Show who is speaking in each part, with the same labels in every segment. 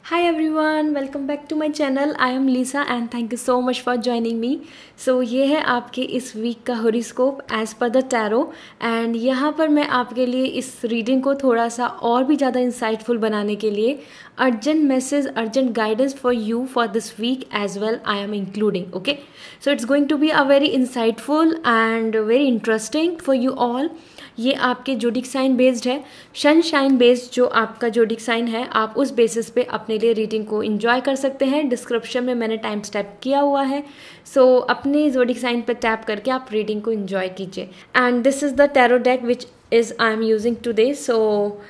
Speaker 1: Hi everyone, welcome back to my channel. I am Lisa and thank you so much for joining me. So ये है आपके इस week का horoscope as per the tarot and यहाँ पर मैं आपके लिए इस रीडिंग को थोड़ा सा और भी ज़्यादा इंसाइटफुल बनाने के लिए urgent message urgent guidance for you for this week as well I am including. Okay, so it's going to be a very insightful and very interesting for you all. ये आपके जोडिक साइन बेस्ड है, sunshine based जो आपका जोडिक sign है, आप उस basis पे अपने लिए रीडिंग को एंजॉय कर सकते हैं. डिस्क्रिप्शन में मैंने टाइम स्टैप किया हुआ है, सो अपने जोडिक साइन पे टैप करके आप रीडिंग को एंजॉय कीजिए. And this is the tarot deck which is I am using today. So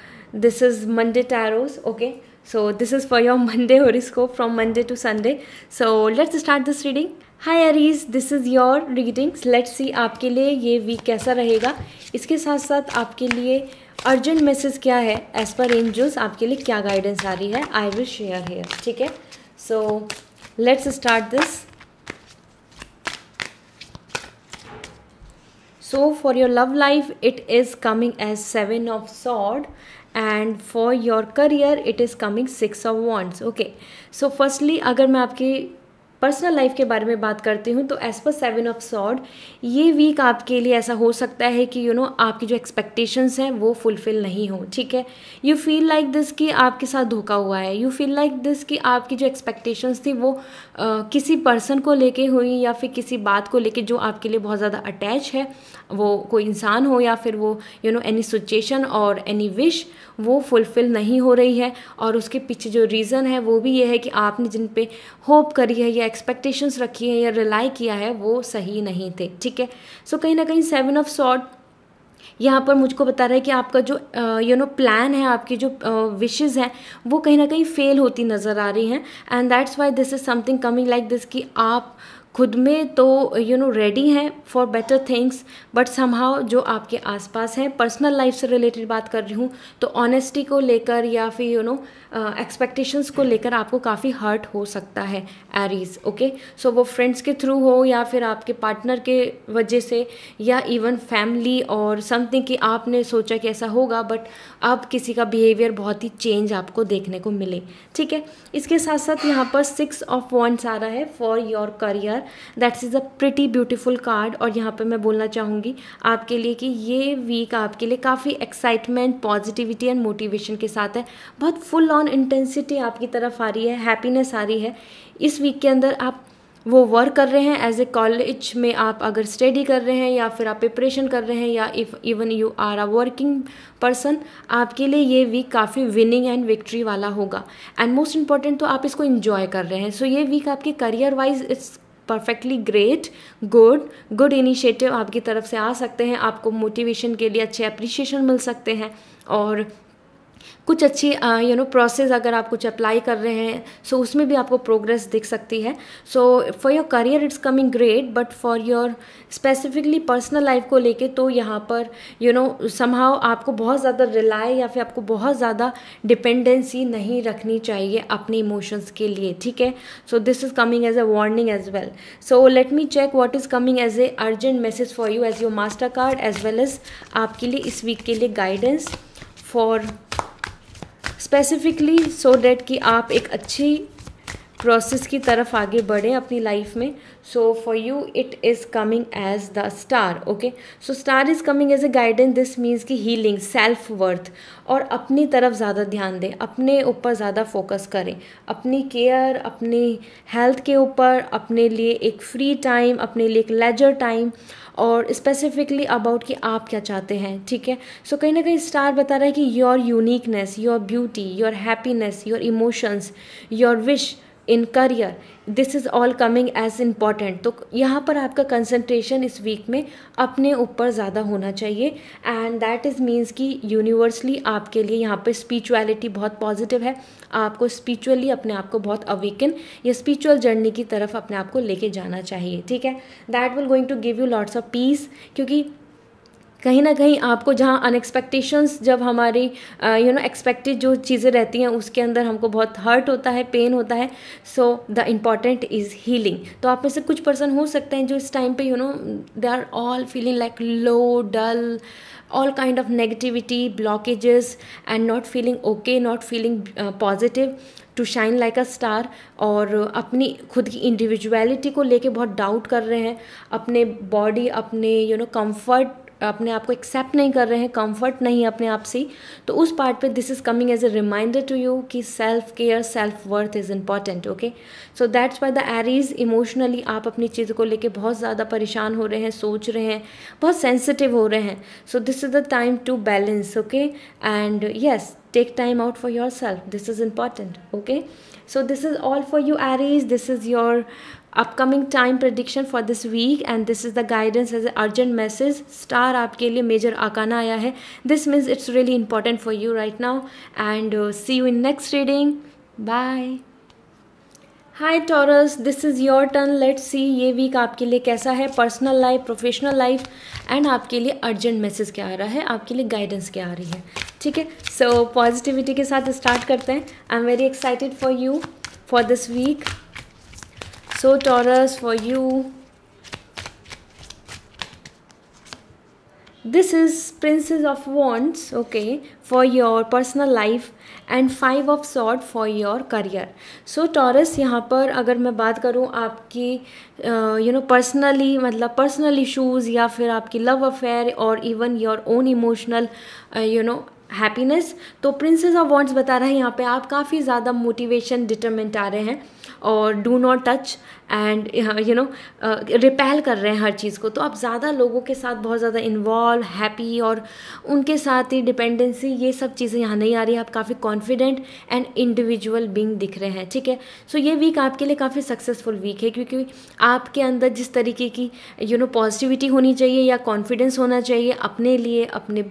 Speaker 1: this is Monday tarots. Okay, so this is for your Monday horoscope from Monday to Sunday. So let's start this reading. Hi Aries, this is your readings. Let's see आपके लिए ये week कैसा रहेगा. इसके साथ साथ आपके लिए अर्जेंट मैसेज क्या है एज पर एंजल्स, आपके लिए क्या गाइडेंस आ रही है, आई विल शेयर हियर. ठीक है, so let's start this. So for your love life it is coming as 7 of sword and for your career it is coming 6 of wands. Okay, so firstly अगर मैं आपकी personal life के बारे में बात करती हूँ तो एज पर 7 ऑफ सॉर्ड ये वीक आपके लिए ऐसा हो सकता है कि आपकी जो एक्सपेक्टेशंस हैं वो फुलफिल नहीं हो. ठीक है, यू फील लाइक दिस कि आपके साथ धोखा हुआ है. यू फील लाइक दिस कि आपकी जो एक्सपेक्टेशंस थी वो किसी पर्सन को लेके हुई या फिर किसी बात को लेके जो आपके लिए बहुत ज़्यादा अटैच है, वो कोई इंसान हो या फिर वो एनी सिचुएशन और एनी विश, वो फुलफिल नहीं हो रही है. और उसके पीछे जो रीज़न है वो भी ये है कि आपने जिन पे होप करी है या एक्सपेक्टेशंस रखी है या रिलाई किया है वो सही नहीं थे. ठीक है, सो कहीं ना कहीं 7 ऑफ सॉर्ड यहाँ पर मुझको बता रहा है कि आपका जो प्लान है, आपकी जो विशेज़ हैं वो कहीं ना कहीं फेल होती नज़र आ रही हैं. And that's why this is something coming like this कि आप खुद में तो रेडी हैं for better things, but somehow जो आपके आसपास हैं, पर्सनल लाइफ से रिलेटेड बात कर रही हूँ, तो ऑनेस्टी को लेकर या फिर एक्सपेक्टेशंस को लेकर आपको काफ़ी हर्ट हो सकता है एरीज. ओके, सो वो फ्रेंड्स के थ्रू हो या फिर आपके पार्टनर के वजह से या इवन फैमिली और समथिंग कि आपने सोचा कि ऐसा होगा बट अब किसी का बिहेवियर बहुत ही चेंज आपको देखने को मिले. ठीक है, इसके साथ साथ यहाँ पर 6 ऑफ वॉन्ड्स आ रहा है for your career. That's is a pretty beautiful card. और यहाँ पे मैं बोलना चाहूँगी आपके लिए कि ये वीक आपके लिए काफ़ी एक्साइटमेंट, पॉजिटिविटी एंड मोटिवेशन के साथ है. बहुत फुल ऑन इंटेंसिटी आपकी तरफ आ रही है, हैप्पीनेस आ रही है. इस वीक के अंदर आप वो वर्क कर रहे हैं एज ए कॉलेज में, आप अगर स्टडी कर रहे हैं या फिर आप प्रिपरेशन कर रहे हैं या if even you are a working person, आपके लिए ये वीक काफ़ी विनिंग एंड विक्ट्री वाला होगा. एंड मोस्ट इंपॉर्टेंट तो आप इसको इन्जॉय कर रहे हैं. सो ये वीक आपके career wise it's perfectly great, good initiative आपकी तरफ से आ सकते हैं. आपको मोटिवेशन के लिए अच्छे अप्रिशिएशन मिल सकते हैं और कुछ अच्छी प्रोसेस अगर आप कुछ अप्लाई कर रहे हैं सो उसमें भी आपको प्रोग्रेस दिख सकती है. So for your career it's coming great, but for your specifically personal life को लेके तो यहाँ पर समहाउ आपको बहुत ज़्यादा रिलाई या फिर आपको बहुत ज़्यादा डिपेंडेंसी नहीं रखनी चाहिए अपने इमोशंस के लिए. ठीक है, so this is coming as a warning as well. So let me check what is coming as a urgent message for you as your master card as well as आपके लिए इस वीक के लिए guidance for specifically so that कि आप एक अच्छी process की तरफ आगे बढ़ें अपनी लाइफ में. So for you it is coming as the star. Okay, so star is coming as a guidance. This means कि हीलिंग, सेल्फ वर्थ और अपनी तरफ ज़्यादा ध्यान दें, अपने ऊपर ज़्यादा फोकस करें, अपनी केयर, अपनी हेल्थ के ऊपर, अपने लिए एक फ्री टाइम, अपने लिए एक लेजर टाइम और स्पेसिफिकली अबाउट कि आप क्या चाहते हैं. ठीक है, सो कहीं ना कहीं स्टार बता रहा है कि your uniqueness, your beauty, your happiness, your emotions, your wish in career, this is all coming as important. तो यहाँ पर आपका कंसंट्रेशन इस वीक में अपने ऊपर ज़्यादा होना चाहिए. एंड दैट इज़ मीन्स कि यूनिवर्सली आपके लिए यहाँ पे स्पिरिचुअलिटी बहुत पॉजिटिव है. आपको स्पिरिचुअली अपने आप को बहुत अवेकन या स्पिरिचुअल जर्नी की तरफ अपने आप को लेके जाना चाहिए. ठीक है, that will going to give you lots of peace, क्योंकि कहीं ना कहीं आपको जहाँ अनएक्सपेक्टेशंस जब हमारी एक्सपेक्टेड जो चीज़ें रहती हैं उसके अंदर हमको बहुत हर्ट होता है, पेन होता है. So the important is healing. तो आप में से कुछ पर्सन हो सकते हैं जो इस टाइम पे they are all feeling like low, dull, all kind of negativity, blockages and not feeling okay, not feeling positive. To shine like a star, और अपनी खुद की इंडिविजुअलिटी को लेके बहुत डाउट कर रहे हैं, अपने बॉडी, अपने कंफर्ट, अपने आप को एक्सेप्ट नहीं कर रहे हैं, कंफर्ट नहीं अपने आप से, तो उस पार्ट पे this is coming as a reminder to you कि self care, self worth is important. Okay, so that's why the Aries emotionally आप अपनी चीज़ों को लेके बहुत ज़्यादा परेशान हो रहे हैं, सोच रहे हैं, बहुत सेंसिटिव हो रहे हैं. So this is the time to balance. Okay, and yes, take time out for yourself. This is important. Okay, so this is all for you, Aries. This is your upcoming time prediction for this week, and this is the guidance as an urgent message. Star आपके लिए major arcana आया है. This means it's really important for you right now, and see you in next reading. Bye. Hi taurus, this is your turn. Let's सी ये week आपके लिए कैसा है, personal life, professional life, and आपके लिए urgent message क्या आ रहा है, आपके लिए गाइडेंस क्या आ रही है. ठीक है, सो पॉजिटिविटी के साथ स्टार्ट करते हैं. I am very excited for you for this week. So Taurus, for you this is Princess of Wands, okay, for your personal life, and 5 of Swords for your career. So Taurus, यहाँ पर अगर मैं बात करूँ आपकी personally, मतलब personal issues, या फिर आपकी लव अफेयर, और even your own emotional happiness, तो प्रिंसेस ऑफ वॉन्ड्स बता रहा है यहाँ पे आप काफ़ी ज़्यादा मोटिवेशन, डिटरमेंट आ रहे हैं, और do not touch and repel कर रहे हैं हर चीज़ को. तो आप ज़्यादा लोगों के साथ बहुत ज़्यादा इन्वॉल्व, हैप्पी, और उनके साथ ही डिपेंडेंसी, ये सब चीज़ें यहाँ नहीं आ रही है. आप काफ़ी कॉन्फिडेंट एंड इंडिविजुअल बीइंग दिख रहे हैं. ठीक है, सो ये वीक आपके लिए काफ़ी सक्सेसफुल वीक है, क्योंकि आपके अंदर जिस तरीके की पॉजिटिविटी होनी चाहिए, या कॉन्फिडेंस होना चाहिए अपने लिए, अपने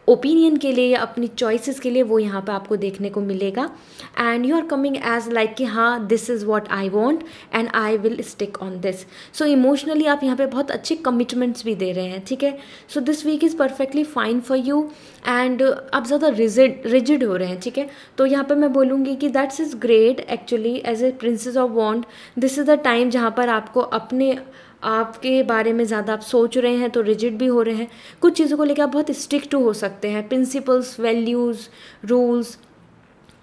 Speaker 1: ओपिनियन के लिए, या अपनी चॉइसेस के लिए, वो यहाँ पे आपको देखने को मिलेगा. And you are coming as like कि हाँ, this is what I want and I will stick on this. So emotionally आप यहाँ पे बहुत अच्छे कमिटमेंट्स भी दे रहे हैं. ठीक है, so this week is perfectly fine for you, and आप ज़्यादा रिजिड हो रहे हैं. ठीक है, तो यहाँ पर मैं बोलूँगी कि that's is great actually. As a princess of wand, this is the time जहाँ पर आपको अपने आपके बारे में ज़्यादा आप सोच रहे हैं, तो रिजिड भी हो रहे हैं. कुछ चीज़ों को लेकर आप बहुत स्ट्रिक्ट हो सकते हैं, प्रिंसिपल्स, वैल्यूज़, रूल्स,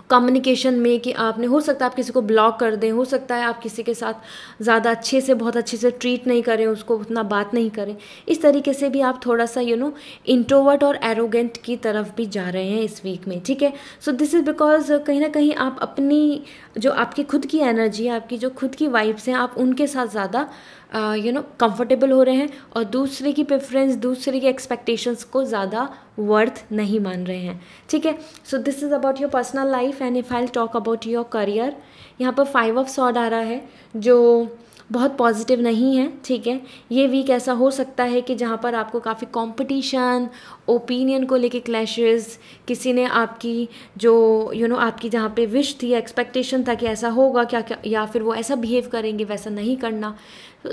Speaker 1: कम्युनिकेशन में, कि आपने, हो सकता है आप किसी को ब्लॉक कर दें, हो सकता है आप किसी के साथ ज़्यादा अच्छे से, बहुत अच्छे से ट्रीट नहीं करें, उसको उतना बात नहीं करें. इस तरीके से भी आप थोड़ा सा इंट्रोवर्ट और एरोगेंट की तरफ भी जा रहे हैं इस वीक में. ठीक है, सो दिस इज़ बिकॉज कहीं ना कहीं आप अपनी जो आपकी खुद की एनर्जी, आपकी जो खुद की वाइब्स हैं, आप उनके साथ ज़्यादा कंफर्टेबल हो रहे हैं, और दूसरे की प्रेफरेंस, दूसरे की एक्सपेक्टेशंस को ज़्यादा वर्थ नहीं मान रहे हैं. ठीक है, so this is about your personal life. And if I talk about your career, यहाँ पर 5 ऑफ स्वॉर्ड आ रहा है, जो बहुत पॉजिटिव नहीं है. ठीक है, ये वीक ऐसा हो सकता है कि जहाँ पर आपको काफ़ी कंपटीशन, ओपिनियन को लेके क्लैशेस, किसी ने आपकी जो आपकी जहाँ पे विश थी, एक्सपेक्टेशन था कि ऐसा होगा क्या, या फिर वो ऐसा बिहेव करेंगे, वैसा नहीं करना,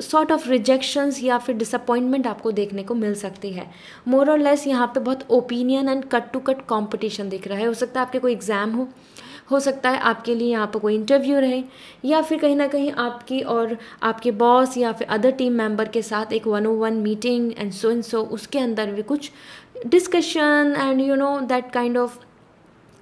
Speaker 1: सॉर्ट ऑफ रिजेक्शंस या फिर डिसअपॉइंटमेंट आपको देखने को मिल सकती है. मोर और लेस यहाँ पे बहुत opinion and cut to cut competition दिख रहा है. हो सकता है आपके कोई एग्ज़ाम हो सकता है आपके लिए यहाँ पर कोई इंटरव्यू रहे, या फिर कहीं ना कहीं आपकी और आपके बॉस या फिर अदर टीम मेंबर के साथ एक 1-on-1 मीटिंग, एंड सो उसके अंदर भी कुछ discussion and that kind of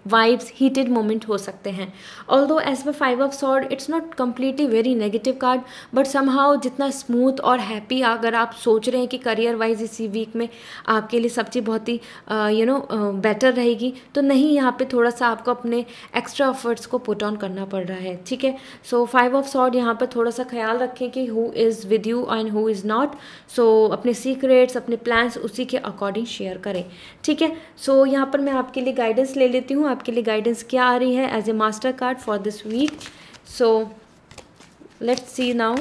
Speaker 1: vibes, heated moment हो सकते हैं. Although as per 5 of sword, it's not completely very negative card, but somehow जितना स्मूथ और हैप्पी अगर आप सोच रहे हैं कि करियर वाइज इसी वीक में आपके लिए सब चीज़ बहुत ही बेटर रहेगी, तो नहीं, यहाँ पे थोड़ा सा आपको अपने एक्स्ट्रा एफर्ट्स को पुट ऑन करना पड़ रहा है. ठीक है, सो 5 ऑफ स्वॉर्ड यहाँ पर थोड़ा सा ख्याल रखें कि who is with you and who is not. So अपने सीक्रेट्स, अपने प्लान्स उसी के अकॉर्डिंग शेयर करें. ठीक है, सो यहाँ पर मैं आपके लिए गाइडेंस ले लेती हूँ. आपके लिए गाइडेंस क्या आ रही है as a master card for this week. So let's see now.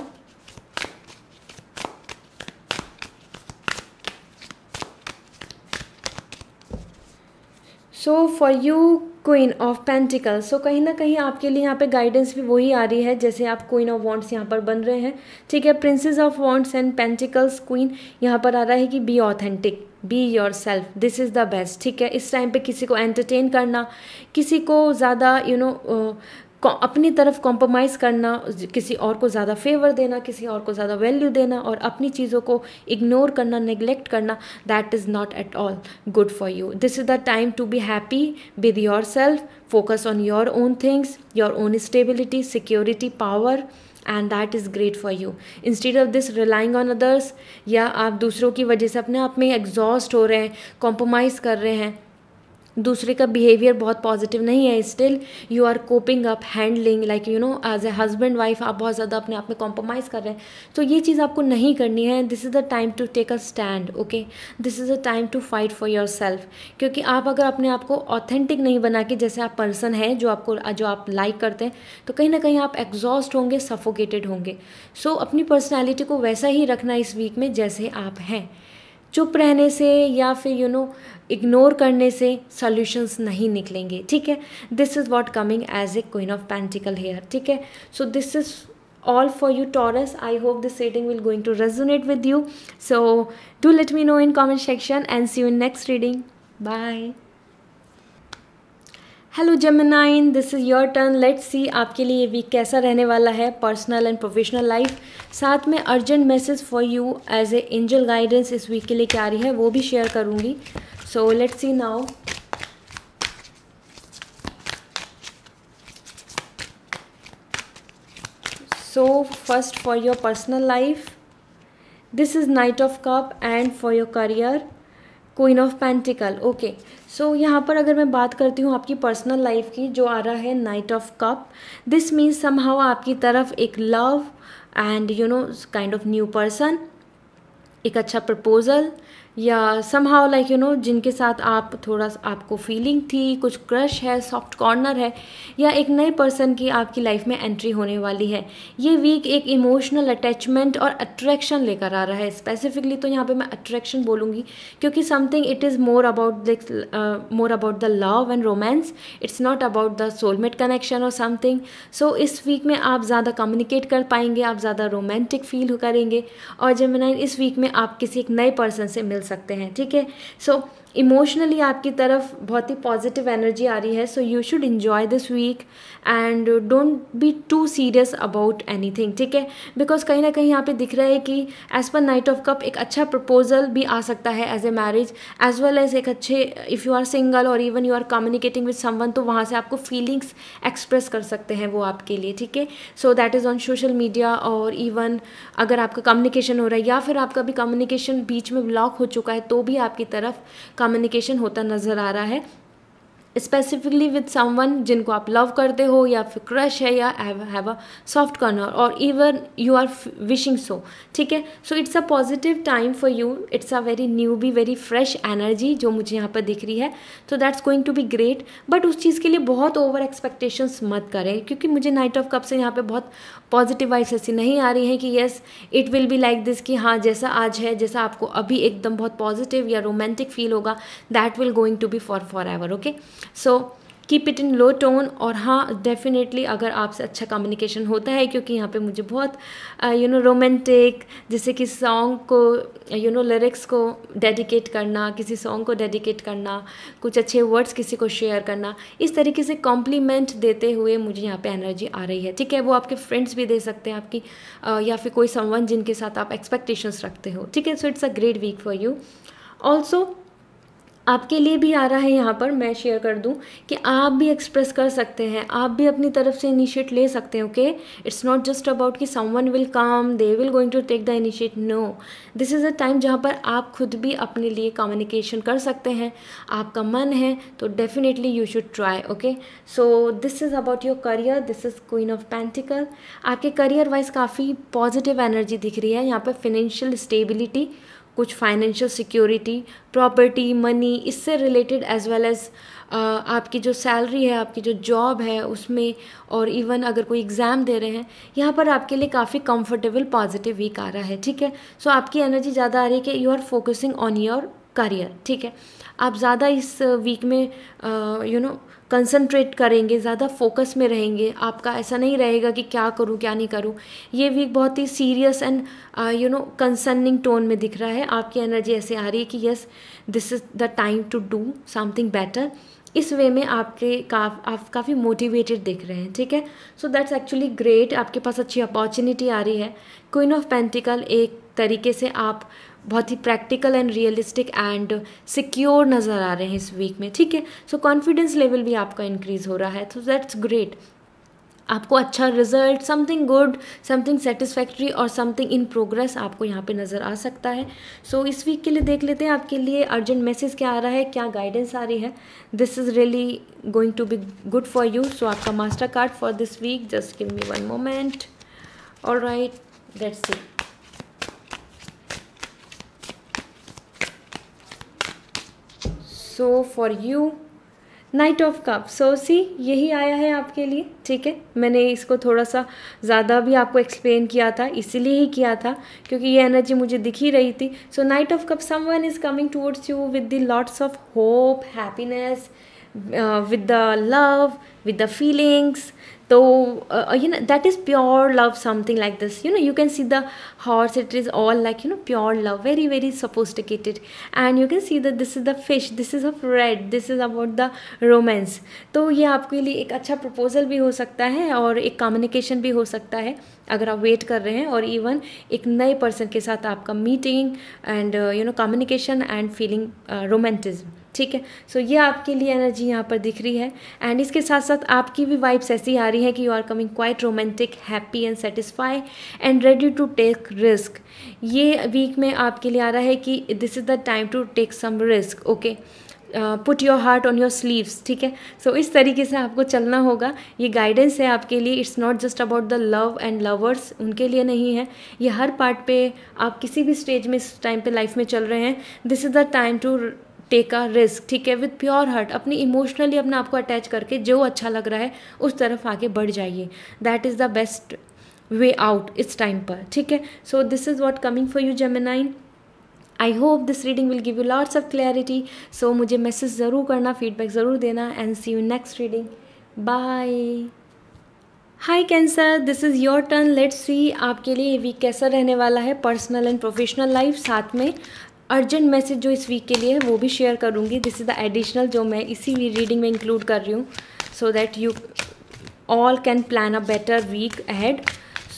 Speaker 1: So for you queen of pentacles, so कहीं ना कहीं आपके लिए यहाँ पे गाइडेंस भी वही आ रही है जैसे आप क्वीन ऑफ वॉन्ड्स यहाँ पर बन रहे हैं. ठीक है, princess of wands and pentacles queen यहाँ पर आ रहा है कि be authentic, be your self, this is the best. ठीक है, इस टाइम पे किसी को एंटरटेन करना, किसी को ज़्यादा अपनी तरफ कॉम्प्रोमाइज़ करना, किसी और को ज़्यादा फेवर देना, किसी और को ज़्यादा वैल्यू देना और अपनी चीज़ों को इग्नोर करना, नेग्लेक्ट करना, that is not at all good for you. This is the time to be happy with your self, focus on your own things, your own stability, security, power, and that is great for you. Instead of this relying on others, या आप दूसरों की वजह से अपने आप में exhaust हो रहे हैं, कॉम्प्रोमाइज़ कर रहे हैं, दूसरे का बिहेवियर बहुत पॉजिटिव नहीं है, still you are coping up, handling like you know as a husband wife आप बहुत ज़्यादा अपने आप में कॉम्प्रोमाइज़ कर रहे हैं, तो ये चीज़ आपको नहीं करनी है. This is the time to take a stand. Okay, this is the time to fight for your self. क्योंकि आप अगर अपने आप को ऑथेंटिक नहीं बना के जैसे आप पर्सन है जो आप लाइक करते हैं, तो कहीं ना कहीं आप एग्जॉस्ट होंगे, सफोकेटेड होंगे. सो अपनी पर्सनैलिटी को वैसा ही रखना इस वीक में जैसे आप हैं. चुप रहने से या फिर इग्नोर करने से सॉल्यूशंस नहीं निकलेंगे. ठीक है, this is what coming as a queen of pentacle here. ठीक है, so this is all for you Taurus. I hope this reading will going to resonate with you, so do let me know in comment section and see you in next reading. Bye. Hello Gemini, this is your turn. Let's see आपके लिए ये week कैसा रहने वाला है, personal and professional life. साथ में urgent message for you as a angel guidance इस वीक के लिए क्या आ रही है वो भी शेयर करूँगी. So let's see now. So first for your personal life, this is knight of cup, and for your career queen of pentacle. Okay, so यहाँ पर अगर मैं बात करती हूँ आपकी पर्सनल लाइफ की, जो आ रहा है night of cup, this means somehow आपकी तरफ एक love and kind of new person, एक अच्छा प्रपोजल, या समहाउ लाइक जिनके साथ आप थोड़ा आपको फीलिंग थी, कुछ क्रश है, सॉफ्ट कॉर्नर है, या एक नए पर्सन की आपकी लाइफ में एंट्री होने वाली है. ये वीक एक इमोशनल अटैचमेंट और अट्रैक्शन लेकर आ रहा है. स्पेसिफिकली तो यहाँ पे मैं अट्रैक्शन बोलूँगी क्योंकि something it is more about the love and romance. It's not about the soulmate connection और समथिंग. सो इस वीक में आप ज़्यादा कम्युनिकेट कर पाएंगे, आप ज़्यादा रोमांटिक फील करेंगे, और जेमिनाइन इस वीक में आप किसी एक नए पर्सन से मिल सकते हैं. ठीक है, सो इमोशनली आपकी तरफ बहुत ही पॉजिटिव एनर्जी आ रही है. So you should enjoy this week and don't be too serious about anything. ठीक है, बिकॉज कहीं ना कहीं यहाँ पे दिख रहा है कि as per night of cup एक अच्छा प्रपोजल भी आ सकता है as a marriage, as well as एक अच्छे, इफ़ यू आर सिंगल और even you are communicating with someone, तो वहाँ से आपको फीलिंग्स एक्सप्रेस कर सकते हैं वो आपके लिए. ठीक है, so that is on social media, और इवन अगर आपका कम्युनिकेशन हो रहा है या फिर आपका भी कम्युनिकेशन बीच में ब्लॉक हो चुका है, तो भी आपकी तरफ कम्युनिकेशन होता नज़र आ रहा है, स्पेसिफिकली विद समवन जिनको आप लव करते हो, या फिर क्रश है, या हैव अ सॉफ्ट कॉर्नर, और even you are wishing so. ठीक है, so it's a positive time for you. It's a very new be very fresh energy जो मुझे यहाँ पर दिख रही है. तो that's going to be great, but उस चीज़ के लिए बहुत ओवर एक्सपेक्टेशंस मत करें, क्योंकि मुझे नाइट ऑफ कप से यहाँ पे बहुत पॉजिटिव वाइब्स ऐसी नहीं आ रही हैं कि yes it will be like this, कि हाँ जैसा आज है, जैसा आपको अभी एकदम बहुत पॉजिटिव या रोमांटिक फील होगा, that will going to be forever. Okay, so keep it in low tone. और हाँ, डेफिनेटली अगर आपसे अच्छा कम्युनिकेशन होता है, क्योंकि यहाँ पे मुझे बहुत रोमांटिक, जैसे कि सॉन्ग को लिरिक्स को डेडिकेट करना, किसी सॉन्ग को डेडिकेट करना, कुछ अच्छे वर्ड्स किसी को शेयर करना, इस तरीके से कॉम्प्लीमेंट देते हुए मुझे यहाँ पे एनर्जी आ रही है. ठीक है, वो आपके फ्रेंड्स भी दे सकते हैं आपकी, या फिर कोई समवन जिनके साथ आप एक्सपेक्टेशंस रखते हो. ठीक है, so it's a great week for you. Also आपके लिए भी आ रहा है यहाँ पर, मैं शेयर कर दूँ कि आप भी एक्सप्रेस कर सकते हैं, आप भी अपनी तरफ से इनिशिएट ले सकते हैं. Okay, it's not just about कि someone will come, they will going to take the initiate. No, this is a time जहाँ पर आप खुद भी अपने लिए कम्युनिकेशन कर सकते हैं. आपका मन है तो definitely you should try. Okay, so this is about your career. This is queen of pentacle. आपके करियर वाइज काफ़ी पॉजिटिव एनर्जी दिख रही है यहाँ पर. फिनेंशियल स्टेबिलिटी, कुछ फाइनेंशियल सिक्योरिटी, प्रॉपर्टी, मनी, इससे रिलेटेड, एज वेल एज आपकी जो सैलरी है, आपकी जो जॉब है उसमें, और इवन अगर कोई एग्ज़ाम दे रहे हैं, यहाँ पर आपके लिए काफ़ी कंफर्टेबल पॉजिटिव वीक आ रहा है. ठीक है, सो आपकी एनर्जी ज़्यादा आ रही है कि you are focusing on your career. ठीक है, आप ज़्यादा इस वीक में कंसंट्रेट करेंगे, ज़्यादा फोकस में रहेंगे. आपका ऐसा नहीं रहेगा कि क्या करूँ क्या नहीं करूँ. ये वीक बहुत ही सीरियस एंड कंसर्निंग टोन में दिख रहा है. आपकी एनर्जी ऐसे आ रही है कि yes this is the time to do something better, इस वे में आप काफ़ी मोटिवेटेड दिख रहे हैं, ठीक है। सो दैट्स एक्चुअली ग्रेट, आपके पास अच्छी अपॉर्चुनिटी आ रही है। क्वीन ऑफ पेंटिकल, एक तरीके से आप बहुत ही practical and realistic and secure नज़र आ रहे हैं इस वीक में, ठीक है। सो कॉन्फिडेंस लेवल भी आपका इंक्रीज़ हो रहा है, तो दैट्स ग्रेट। आपको अच्छा result, something good, something satisfactory और समथिंग इन प्रोग्रेस आपको यहाँ पे नज़र आ सकता है। सो इस वीक के लिए देख लेते हैं आपके लिए अर्जेंट मैसेज क्या आ रहा है, क्या गाइडेंस आ रही है। This is really going to be good for you. So आपका master card for this week, just give me one moment. Alright, let's see. So for you knight of cup, so see यही आया है आपके लिए, ठीक है। मैंने इसको थोड़ा सा ज़्यादा भी आपको एक्सप्लेन किया था, इसीलिए ही किया था क्योंकि ये एनर्जी मुझे दिख ही रही थी। So knight of cup, someone is coming towards you with the lots of hope, happiness, with the love, with the feelings. So that is pure love, something like this. You can see the horse, it is all like pure love, very very sophisticated. And you can see that this is the fish, this is of red, this is about the romance. तो ये आपके लिए एक अच्छा proposal भी हो सकता है और एक कम्युनिकेशन भी हो सकता है अगर आप वेट कर रहे हैं, और इवन एक नए पर्सन के साथ आपका meeting and communication and feeling romanticism, ठीक है। सो ये आपके लिए एनर्जी यहाँ पर दिख रही है। एंड इसके साथ साथ आपकी भी वाइब्स ऐसी आ रही है कि you are coming quite romantic, happy and satisfy and ready to take risk. ये वीक में आपके लिए आ रहा है कि this is the time to take some risk, okay, put your heart on your sleeves, ठीक है। सो इस तरीके से आपको चलना होगा। ये गाइडेंस है आपके लिए, it's not just about the love and lovers, उनके लिए नहीं है ये। हर पार्ट पे आप किसी भी स्टेज में इस टाइम पे लाइफ में चल रहे हैं, this is the time to take a risk, ठीक है, विथ प्योर हार्ट। अपनी इमोशनली अपने आप को अटैच करके जो अच्छा लग रहा है उस तरफ आगे बढ़ जाइए। That is the best way out इस टाइम पर, ठीक है। So this is what coming for you Gemini. I hope this reading will give you lots of clarity. So मुझे मैसेज ज़रूर करना, फीडबैक ज़रूर देना, and see you next reading. Bye. Hi Cancer, this is your turn. Let's see आपके लिए ये week कैसा रहने वाला है, पर्सनल एंड प्रोफेशनल लाइफ। साथ में अर्जेंट मैसेज जो इस वीक के लिए है वो भी शेयर करूँगी। दिस इज़ द एडिशनल जो मैं इसी रीडिंग में इंक्लूड कर रही हूँ, so that you all can plan a better week ahead.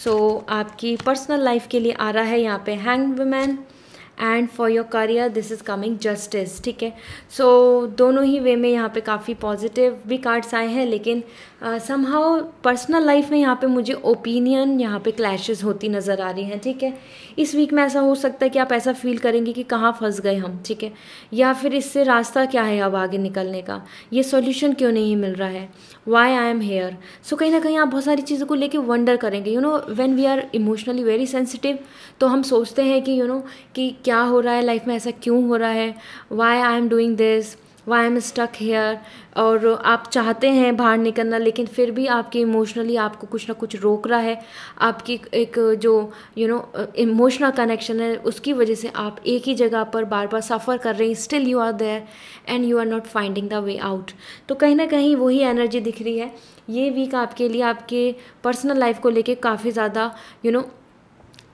Speaker 1: So आपकी पर्सनल लाइफ के लिए आ रहा है यहाँ पे hanged woman, and for your career this is coming justice, ठीक है। सो दोनों ही वे में यहाँ पे काफ़ी पॉजिटिव भी कार्ड्स आए हैं, लेकिन समहाउ पर्सनल लाइफ में यहाँ पे मुझे ओपिनियन यहाँ पे क्लैशेस होती नज़र आ रही हैं, ठीक है। इस वीक में ऐसा हो सकता है कि आप ऐसा फील करेंगे कि कहाँ फंस गए हम, ठीक है, या फिर इससे रास्ता क्या है अब आगे निकलने का, ये सॉल्यूशन क्यों नहीं मिल रहा है, वाई आई एम हेयर। सो कहीं ना कहीं आप बहुत सारी चीज़ों को लेके वंडर करेंगे। When we are emotionally very sensitive, तो हम सोचते हैं कि कि क्या हो रहा है लाइफ में, ऐसा क्यों हो रहा है, why I am doing this, why I am stuck here. और आप चाहते हैं बाहर निकलना, लेकिन फिर भी आपके इमोशनली आपको कुछ ना कुछ रोक रहा है। आपकी एक जो इमोशनल कनेक्शन है उसकी वजह से आप एक ही जगह पर बार बार सफ़र कर रहे हैं। Still you are there and you are not finding the way out. तो कहीं ना कहीं वही एनर्जी दिख रही है। ये वीक आपके लिए आपके पर्सनल लाइफ को लेके काफ़ी ज़्यादा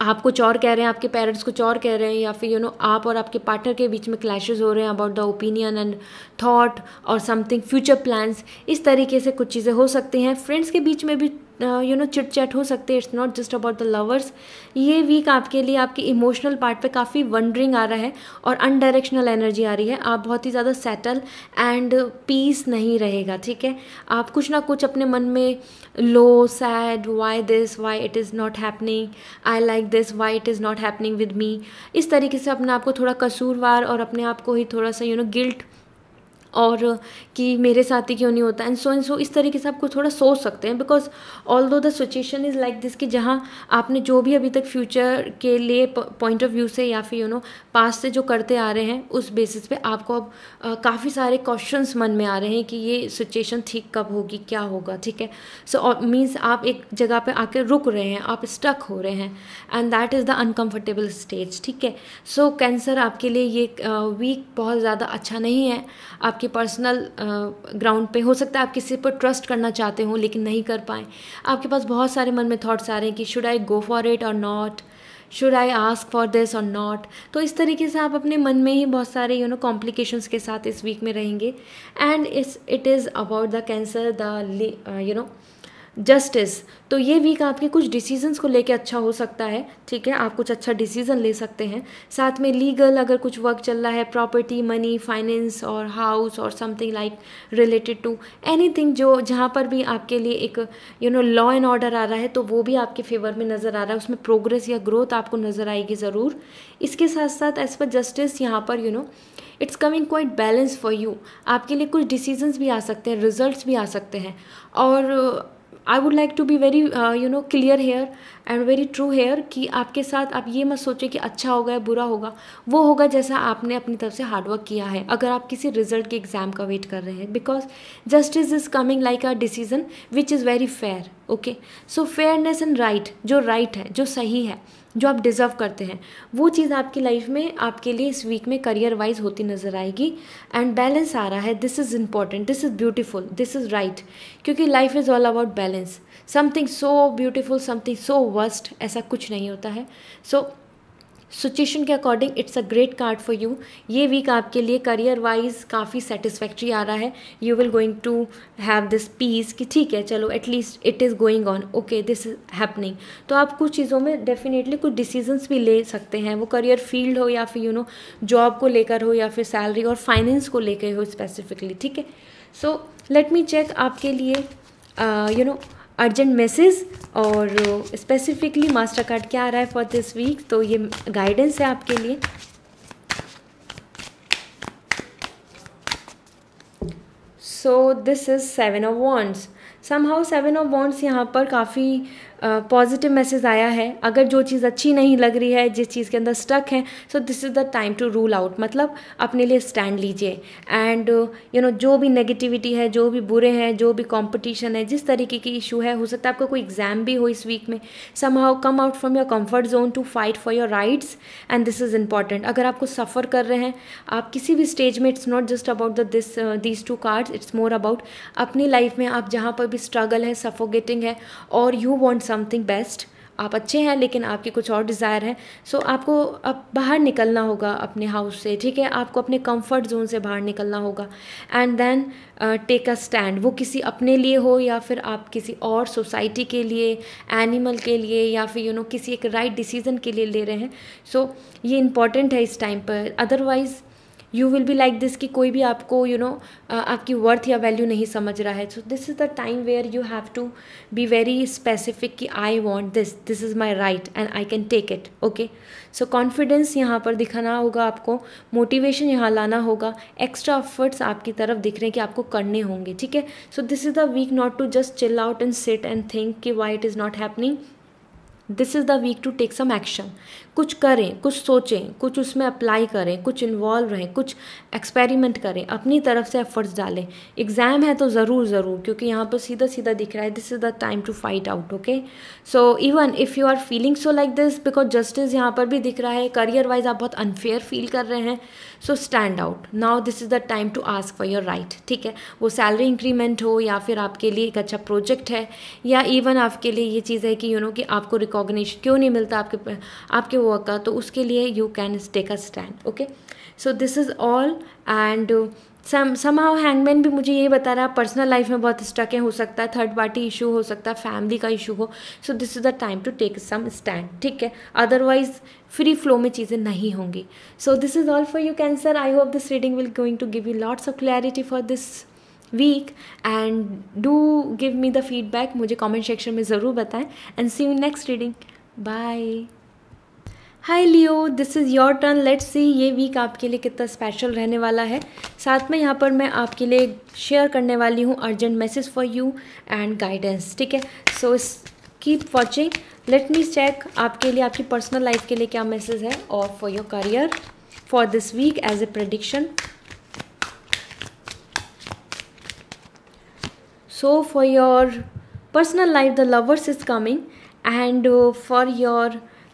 Speaker 1: आप कुछ और कह रहे हैं, आपके पेरेंट्स कुछ और कह रहे हैं, या फिर आप और आपके पार्टनर के बीच में क्लैशेस हो रहे हैं about the opinion and thought और समथिंग फ्यूचर प्लान्स। इस तरीके से कुछ चीज़ें हो सकती हैं। फ्रेंड्स के बीच में भी चिट चैट हो सकते हैं। It's not just about the lovers. ये वीक आपके लिए आपके इमोशनल पार्ट पे काफ़ी वंडरिंग आ रहा है और अनडायरेक्शनल एनर्जी आ रही है। आप बहुत ही ज़्यादा सेटल एंड पीस नहीं रहेगा, ठीक है। आप कुछ ना कुछ अपने मन में low, sad, why this, why it is not happening, I like this, why it is not happening with me. इस तरीके से अपने आप को थोड़ा कसूरवार और अपने आप को ही थोड़ा सा गिल्ट और कि मेरे साथ ही क्यों नहीं होता एंड सो इस तरीके से आपको थोड़ा सोच सकते हैं। बिकॉज ऑल दो the situation is like this कि जहाँ आपने जो भी अभी तक फ्यूचर के लिए पॉइंट ऑफ व्यू से या फिर पास्ट से जो करते आ रहे हैं उस बेसिस पे आपको अब काफ़ी सारे क्वेश्चंस मन में आ रहे हैं कि ये सिचुएशन ठीक कब होगी, क्या होगा, ठीक है। सो मीन्स आप एक जगह पे आके रुक रहे हैं, आप स्टक हो रहे हैं and that is the uncomfortable stage, ठीक है। सो कैंसर आपके लिए ये वीक बहुत ज़्यादा अच्छा नहीं है। आपके पर्सनल ग्राउंड पे हो सकता है आप किसी पर ट्रस्ट करना चाहते हो लेकिन नहीं कर पाए। आपके पास बहुत सारे मन में थॉट्स आ रहे हैं कि should I go for it और not, should I ask for this और नॉट। तो इस तरीके से आप अपने मन में ही बहुत सारे कॉम्प्लिकेशंस के साथ इस वीक में रहेंगे। And it is about the cancer, the justice. तो ये वीक आपके कुछ डिसीजंस को लेके अच्छा हो सकता है, ठीक है, आप कुछ अच्छा डिसीजन ले सकते हैं। साथ में लीगल अगर कुछ वर्क चल रहा है, प्रॉपर्टी, मनी, फाइनेंस और हाउस और something like related to anything, जो जहाँ पर भी आपके लिए एक लॉ एंड ऑर्डर आ रहा है, तो वो भी आपके फेवर में नज़र आ रहा है, उसमें प्रोग्रेस या ग्रोथ आपको नज़र आएगी ज़रूर। इसके साथ साथ एज पर जस्टिस यहाँ पर it's coming quite balance for you. आपके लिए कुछ डिसीजंस भी आ सकते हैं, रिजल्ट्स भी आ सकते हैं। और I would like to be very clear here and very true here कि आपके साथ आप ये मत सोचें कि अच्छा होगा या बुरा होगा, वो होगा जैसा आपने अपनी तरफ से हार्डवर्क किया है। अगर आप किसी रिजल्ट के एग्जाम का वेट कर रहे हैं, because justice is coming like a decision which is very fair. Okay, so fairness and right, जो राइट है, जो सही है, जो आप डिज़र्व करते हैं, वो चीज़ आपकी लाइफ में आपके लिए इस वीक में करियर वाइज होती नज़र आएगी। एंड बैलेंस आ रहा है, this is important, this is beautiful, this is right, क्योंकि life is all about balance. Something so beautiful, something so worst, ऐसा कुछ नहीं होता है। सो सिचुएशन के according it's a great card for you. ये वीक आपके लिए करियर वाइज काफ़ी सेटिस्फैक्ट्री आ रहा है। You will going to have this peace कि ठीक है, चलो at least it is going on, okay, this is happening. तो आप कुछ चीज़ों में डेफिनेटली कुछ डिसीजंस भी ले सकते हैं, वो करियर फील्ड हो या फिर जॉब को लेकर हो या फिर सैलरी और फाइनेंस को लेकर हो स्पेसिफिकली, ठीक है। सो लेट मी चेक आपके लिए अर्जेंट मैसेज और स्पेसिफिकली मास्टर कार्ड क्या आ रहा है फॉर दिस वीक। तो ये गाइडेंस है आपके लिए। सो this is 7 of wands. Somehow 7 of wands यहाँ पर काफ़ी पॉजिटिव मैसेज आया है। अगर जो चीज़ अच्छी नहीं लग रही है, जिस चीज़ के अंदर स्टक है, so this is the time to rule out, मतलब अपने लिए स्टैंड लीजिए। एंड जो भी नेगेटिविटी है, जो भी बुरे हैं, जो भी कंपटीशन है, जिस तरीके की इशू है, हो सकता है आपका कोई एग्जाम भी हो इस वीक में, somehow come out from your comfort zone to fight for your rights. And this is important. अगर आपको सफ़र कर रहे हैं आप किसी भी स्टेज में, it's not just about these 2 cards, it's more about अपनी लाइफ में आप जहाँ पर भी स्ट्रगल है, सफोकेटिंग है और यू वांट समथिंग बेस्ट, आप अच्छे हैं लेकिन आपके कुछ और डिज़ायर है। सो आपको अब बाहर निकलना होगा अपने हाउस से, ठीक है, आपको अपने कंफर्ट जोन से बाहर निकलना होगा। And then take a stand, वो किसी अपने लिए हो या फिर आप किसी और सोसाइटी के लिए, एनिमल के लिए, या फिर किसी एक राइट डिसीजन के लिए ले रहे हैं। सो ये इंपॉर्टेंट है इस टाइम पर। Otherwise you will be like this कि कोई भी आपको आपकी वर्थ या वैल्यू नहीं समझ रहा है। So this is the time where you have to be very specific कि I want this, this is my right and I can take it. Okay, so confidence यहाँ पर दिखाना होगा आपको, मोटिवेशन यहाँ लाना होगा, एक्स्ट्रा एफर्ट्स आपकी तरफ दिख रहे हैं कि आपको करने होंगे, ठीक है। So this is the week not to just chill out and sit and think कि why it is not happening. This is the week to take some action. कुछ करें, कुछ सोचें, कुछ उसमें अप्लाई करें, कुछ इन्वॉल्व रहें, कुछ एक्सपेरिमेंट करें, अपनी तरफ से एफर्ट्स डालें। एग्ज़ाम है तो ज़रूर, क्योंकि यहाँ पर सीधा सीधा दिख रहा है this is the time to fight out. Okay, so even if you are feeling so like this, because justice यहाँ पर भी दिख रहा है, करियर वाइज आप बहुत अनफेयर फील कर रहे हैं, so stand out now, this is the time to ask for your right, ठीक है। वो सैलरी इंक्रीमेंट हो या फिर आपके लिए एक अच्छा प्रोजेक्ट है, या इवन आपके लिए ये चीज़ है कि कि आपको रिकॉग्निशन क्यों नहीं मिलता आपके वर्क का, तो उसके लिए you can take a stand. Okay, so this is all. And somehow hangman भी मुझे ये बता रहा है पर्सनल लाइफ में बहुत स्टक है, हो सकता है थर्ड पार्टी इशू हो सकता है, फैमिली का इशू हो। So this is the time to take some stand, ठीक है, अदरवाइज फ्री फ्लो में चीज़ें नहीं होंगी। So this is all for you Cancer. I hope this reading will going to give you lots of clarity for this week and do give me the feedback, मुझे comment section में ज़रूर बताएं। And see you next reading, bye. Hi Leo, this is your turn. Let's सी ये week आपके लिए कितना special रहने वाला है। साथ में यहाँ पर मैं आपके लिए शेयर करने वाली हूँ urgent message for you and guidance, ठीक है। So keep watching, let me check आपके लिए आपकी पर्सनल लाइफ के लिए क्या मैसेज है और for your career for this week as a prediction. So for your personal life the lovers is coming, and for your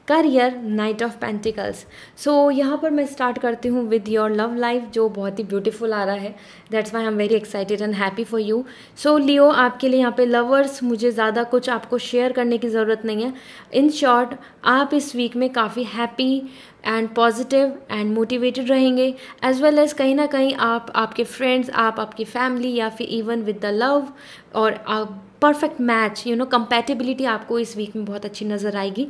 Speaker 1: career knight of pentacles. So यहाँ पर मैं स्टार्ट करती हूँ विद योर लव लाइफ, जो बहुत ही beautiful आ रहा है। That's why I am very excited and happy for you. So Leo, आपके लिए यहाँ पे लवर्स, मुझे ज़्यादा कुछ आपको शेयर करने की ज़रूरत नहीं है। इन शॉर्ट, आप इस वीक में काफ़ी happy and positive and motivated रहेंगे, एज वेल एज कहीं ना कहीं आप, आपके फ्रेंड्स, आप आपकी फैमिली, या फिर इवन विद द लव और परफेक्ट मैच, कंपैटिबिलिटी आपको इस वीक में बहुत अच्छी नज़र आएगी।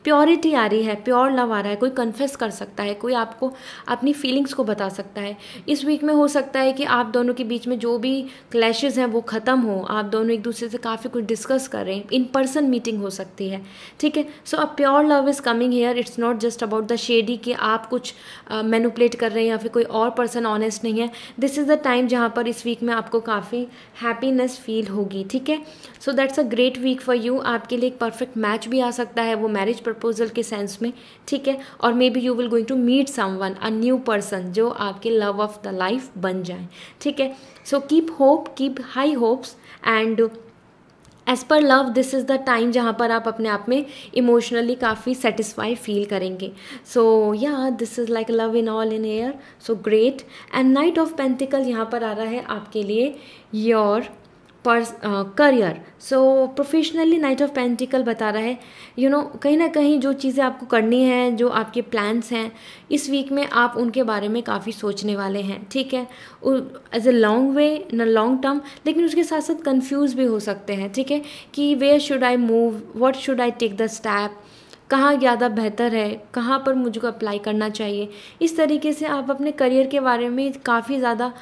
Speaker 1: प्योरिटी आ रही है, प्योर लव आ रहा है, कोई कन्फेस कर सकता है, कोई आपको अपनी फीलिंग्स को बता सकता है। इस वीक में हो सकता है कि आप दोनों के बीच में जो भी क्लैशेस हैं वो ख़त्म हो, आप दोनों एक दूसरे से काफ़ी कुछ डिस्कस करें, इन पर्सन मीटिंग हो सकती है, ठीक है। So a pure love is coming here. It's not just about the shady कि आप कुछ मैनिपुलेट कर रहे हैं या फिर कोई और पर्सन ऑनेस्ट नहीं है। दिस इज़ द टाइम जहाँ पर इस वीक में आपको काफ़ी हैप्पीनेस फील होगी, ठीक है। So that's a great week for you. आपके लिए एक परफेक्ट मैच भी आ सकता है, वो मैरिज प्रपोजल के सेंस में, ठीक है। और maybe you will going to meet someone, a new person, जो आपके लव ऑफ द लाइफ बन जाए, ठीक है। So keep hope, keep high hopes, and as per love this is the time जहाँ पर आप अपने आप में इमोशनली काफ़ी सेटिस्फाई फील करेंगे। सो या this is like love in all in air, so great. And night of pentacle यहाँ पर आ रहा है आपके लिए your career. So professionally night of pentacle बता रहा है, कहीं ना कहीं जो चीज़ें आपको करनी है, जो आपके प्लान्स हैं इस वीक में, आप उनके बारे में काफ़ी सोचने वाले हैं, ठीक है। एज ए लॉन्ग वे, न लॉन्ग टर्म, लेकिन उसके साथ साथ कंफ्यूज भी हो सकते हैं, ठीक है, कि where should I move, what should I take the step, कहाँ ज़्यादा बेहतर है, कहाँ पर मुझको अप्लाई करना चाहिए। इस तरीके से आप अपने करियर के बारे में काफ़ी ज़्यादा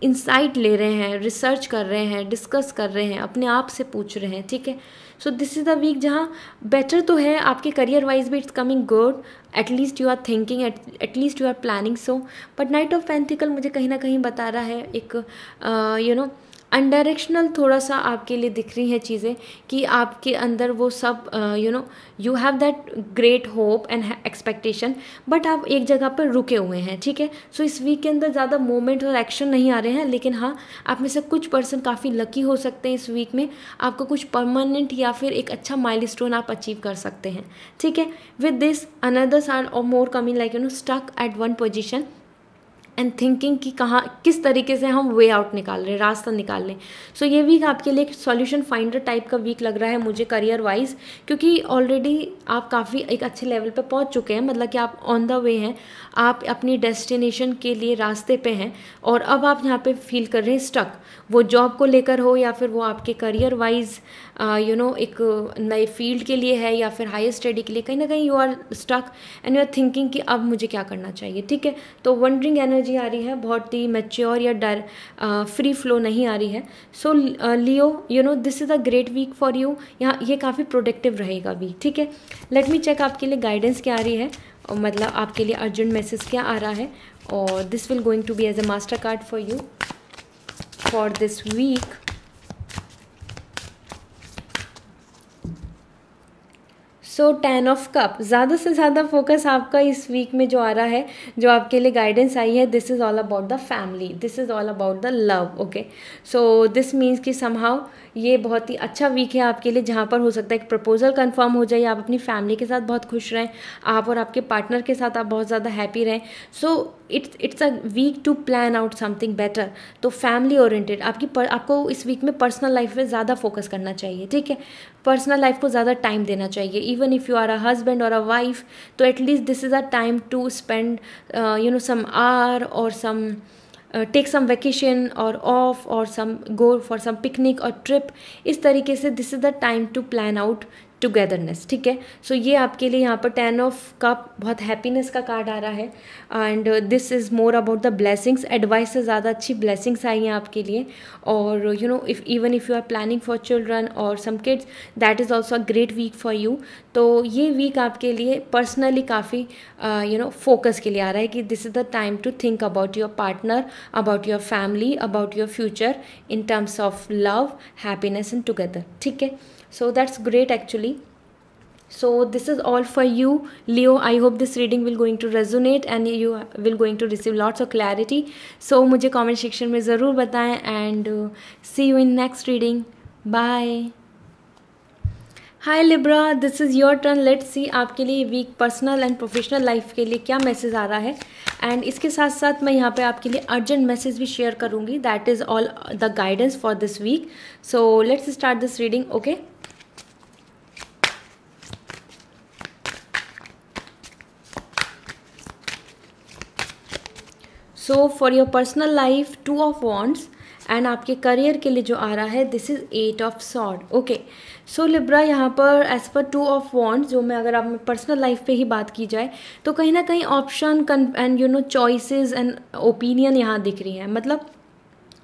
Speaker 1: इंसाइट ले रहे हैं, रिसर्च कर रहे हैं, डिस्कस कर रहे हैं, अपने आप से पूछ रहे हैं, ठीक है। So this is the week जहाँ बेटर तो है आपके करियर वाइज भी, it's coming good, at least you are thinking, at least you are planning so. But knight of pentacles मुझे कहीं ना कहीं बता रहा है एक अनडायरेक्शनल थोड़ा सा आपके लिए दिख रही हैं चीज़ें, कि आपके अंदर वो सब you have that great hope and expectation, but आप एक जगह पर रुके हुए हैं, ठीक है। सो इस वीक के अंदर ज़्यादा मूवमेंट और एक्शन नहीं आ रहे हैं, लेकिन हाँ, आप में से कुछ पर्सन काफ़ी लकी हो सकते हैं इस वीक में, आपको कुछ परमानेंट या फिर एक अच्छा माइलस्टोन आप अचीव कर सकते हैं, ठीक है। विद दिस अनदर्स आर और more coming like stuck at one position and thinking कि कहाँ किस तरीके से हम वे आउट निकाल रहे हैं, रास्ता निकाल रहे हैं। सो ये वीक आपके लिए एक सॉल्यूशन फाइंडर टाइप का वीक लग रहा है मुझे करियर वाइज, क्योंकि ऑलरेडी आप काफ़ी एक अच्छे लेवल पे पहुंच चुके हैं, मतलब कि आप ऑन द वे हैं, आप अपनी डेस्टिनेशन के लिए रास्ते पे हैं, और अब आप यहाँ पे फील कर रहे हैं स्टक, वो जॉब को लेकर हो या फिर वो आपके करियर वाइज एक नए फील्ड के लिए है या फिर हायर स्टडी के लिए, कहीं ना कहीं you are stuck and you are thinking कि अब मुझे क्या करना चाहिए, ठीक है। तो वंडरिंग एनर्जी आ रही है, बहुत ही मैच्योर या फ्री फ्लो नहीं आ रही है। So Leo, this is a great week for you. यहाँ ये काफ़ी प्रोडक्टिव रहेगा वीक, ठीक है। लेट मी चेक आपके लिए गाइडेंस क्या आ रही है, और मतलब आपके लिए अर्जेंट मैसेज क्या आ रहा है, और this will going to be as a master card for you for this week. So 10 of cup, ज़्यादा से ज़्यादा फोकस आपका इस वीक में जो आ रहा है, जो आपके लिए गाइडेंस आई है, this is all about the family, this is all about the love, okay. So this means कि समहाउ ये बहुत ही अच्छा वीक है आपके लिए, जहाँ पर हो सकता है एक प्रपोजल कंफर्म हो जाए, आप अपनी फैमिली के साथ बहुत खुश रहें, आप और आपके पार्टनर के साथ आप बहुत ज़्यादा हैप्पी रहें। So it's a week to plan out something better. तो फैमिली ओरिएंटेड आपको इस वीक में पर्सनल लाइफ में ज़्यादा फोकस करना चाहिए, ठीक है। पर्सनल लाइफ को ज़्यादा टाइम देना चाहिए, even if you are a husband और अ वाइफ, तो at least this is a time to spend some hour or some take some vacation or off or some go for some picnic or trip। इस तरीके से this is the time to plan out togetherness, ठीक है। So ये आपके लिए यहाँ पर 10 ऑफ कप बहुत हैप्पीनेस का कार्ड आ रहा है, and this is more about the blessings, advice से ज़्यादा अच्छी ब्लेसिंग्स आई हैं आपके लिए। और if even if you are planning for children और some kids, that is also a great week for you. तो ये वीक आपके लिए पर्सनली काफ़ी फोकस के लिए आ रहा है कि this is the time to think about your partner, about your family, about your future in terms of love, happiness and together, ठीक है। So that's great actually. So this is all for you, Leo. I hope this reading will going to resonate and you will going to receive lots of clarity. So मुझे comment section में ज़रूर बताएं, and see you in next reading. Bye. Hi Libra, this is your turn. Let's see आपके लिए week personal and professional life के लिए क्या message आ रहा है। एंड इसके साथ साथ मैं यहाँ पे आपके लिए अर्जेंट मैसेज भी शेयर करूँगी। That is all the guidance for this week. So let's start this reading. Okay, so for your personal life 2 of wands and आपके करियर के लिए जो आ रहा है this is 8 of sword. Okay, so Libra यहाँ पर एज पर 2 ऑफ वॉन्ड्स, जो मैं अगर आप पर्सनल लाइफ पे ही बात की जाए तो कहीं ना कहीं option and choices and opinion यहाँ दिख रही हैं। मतलब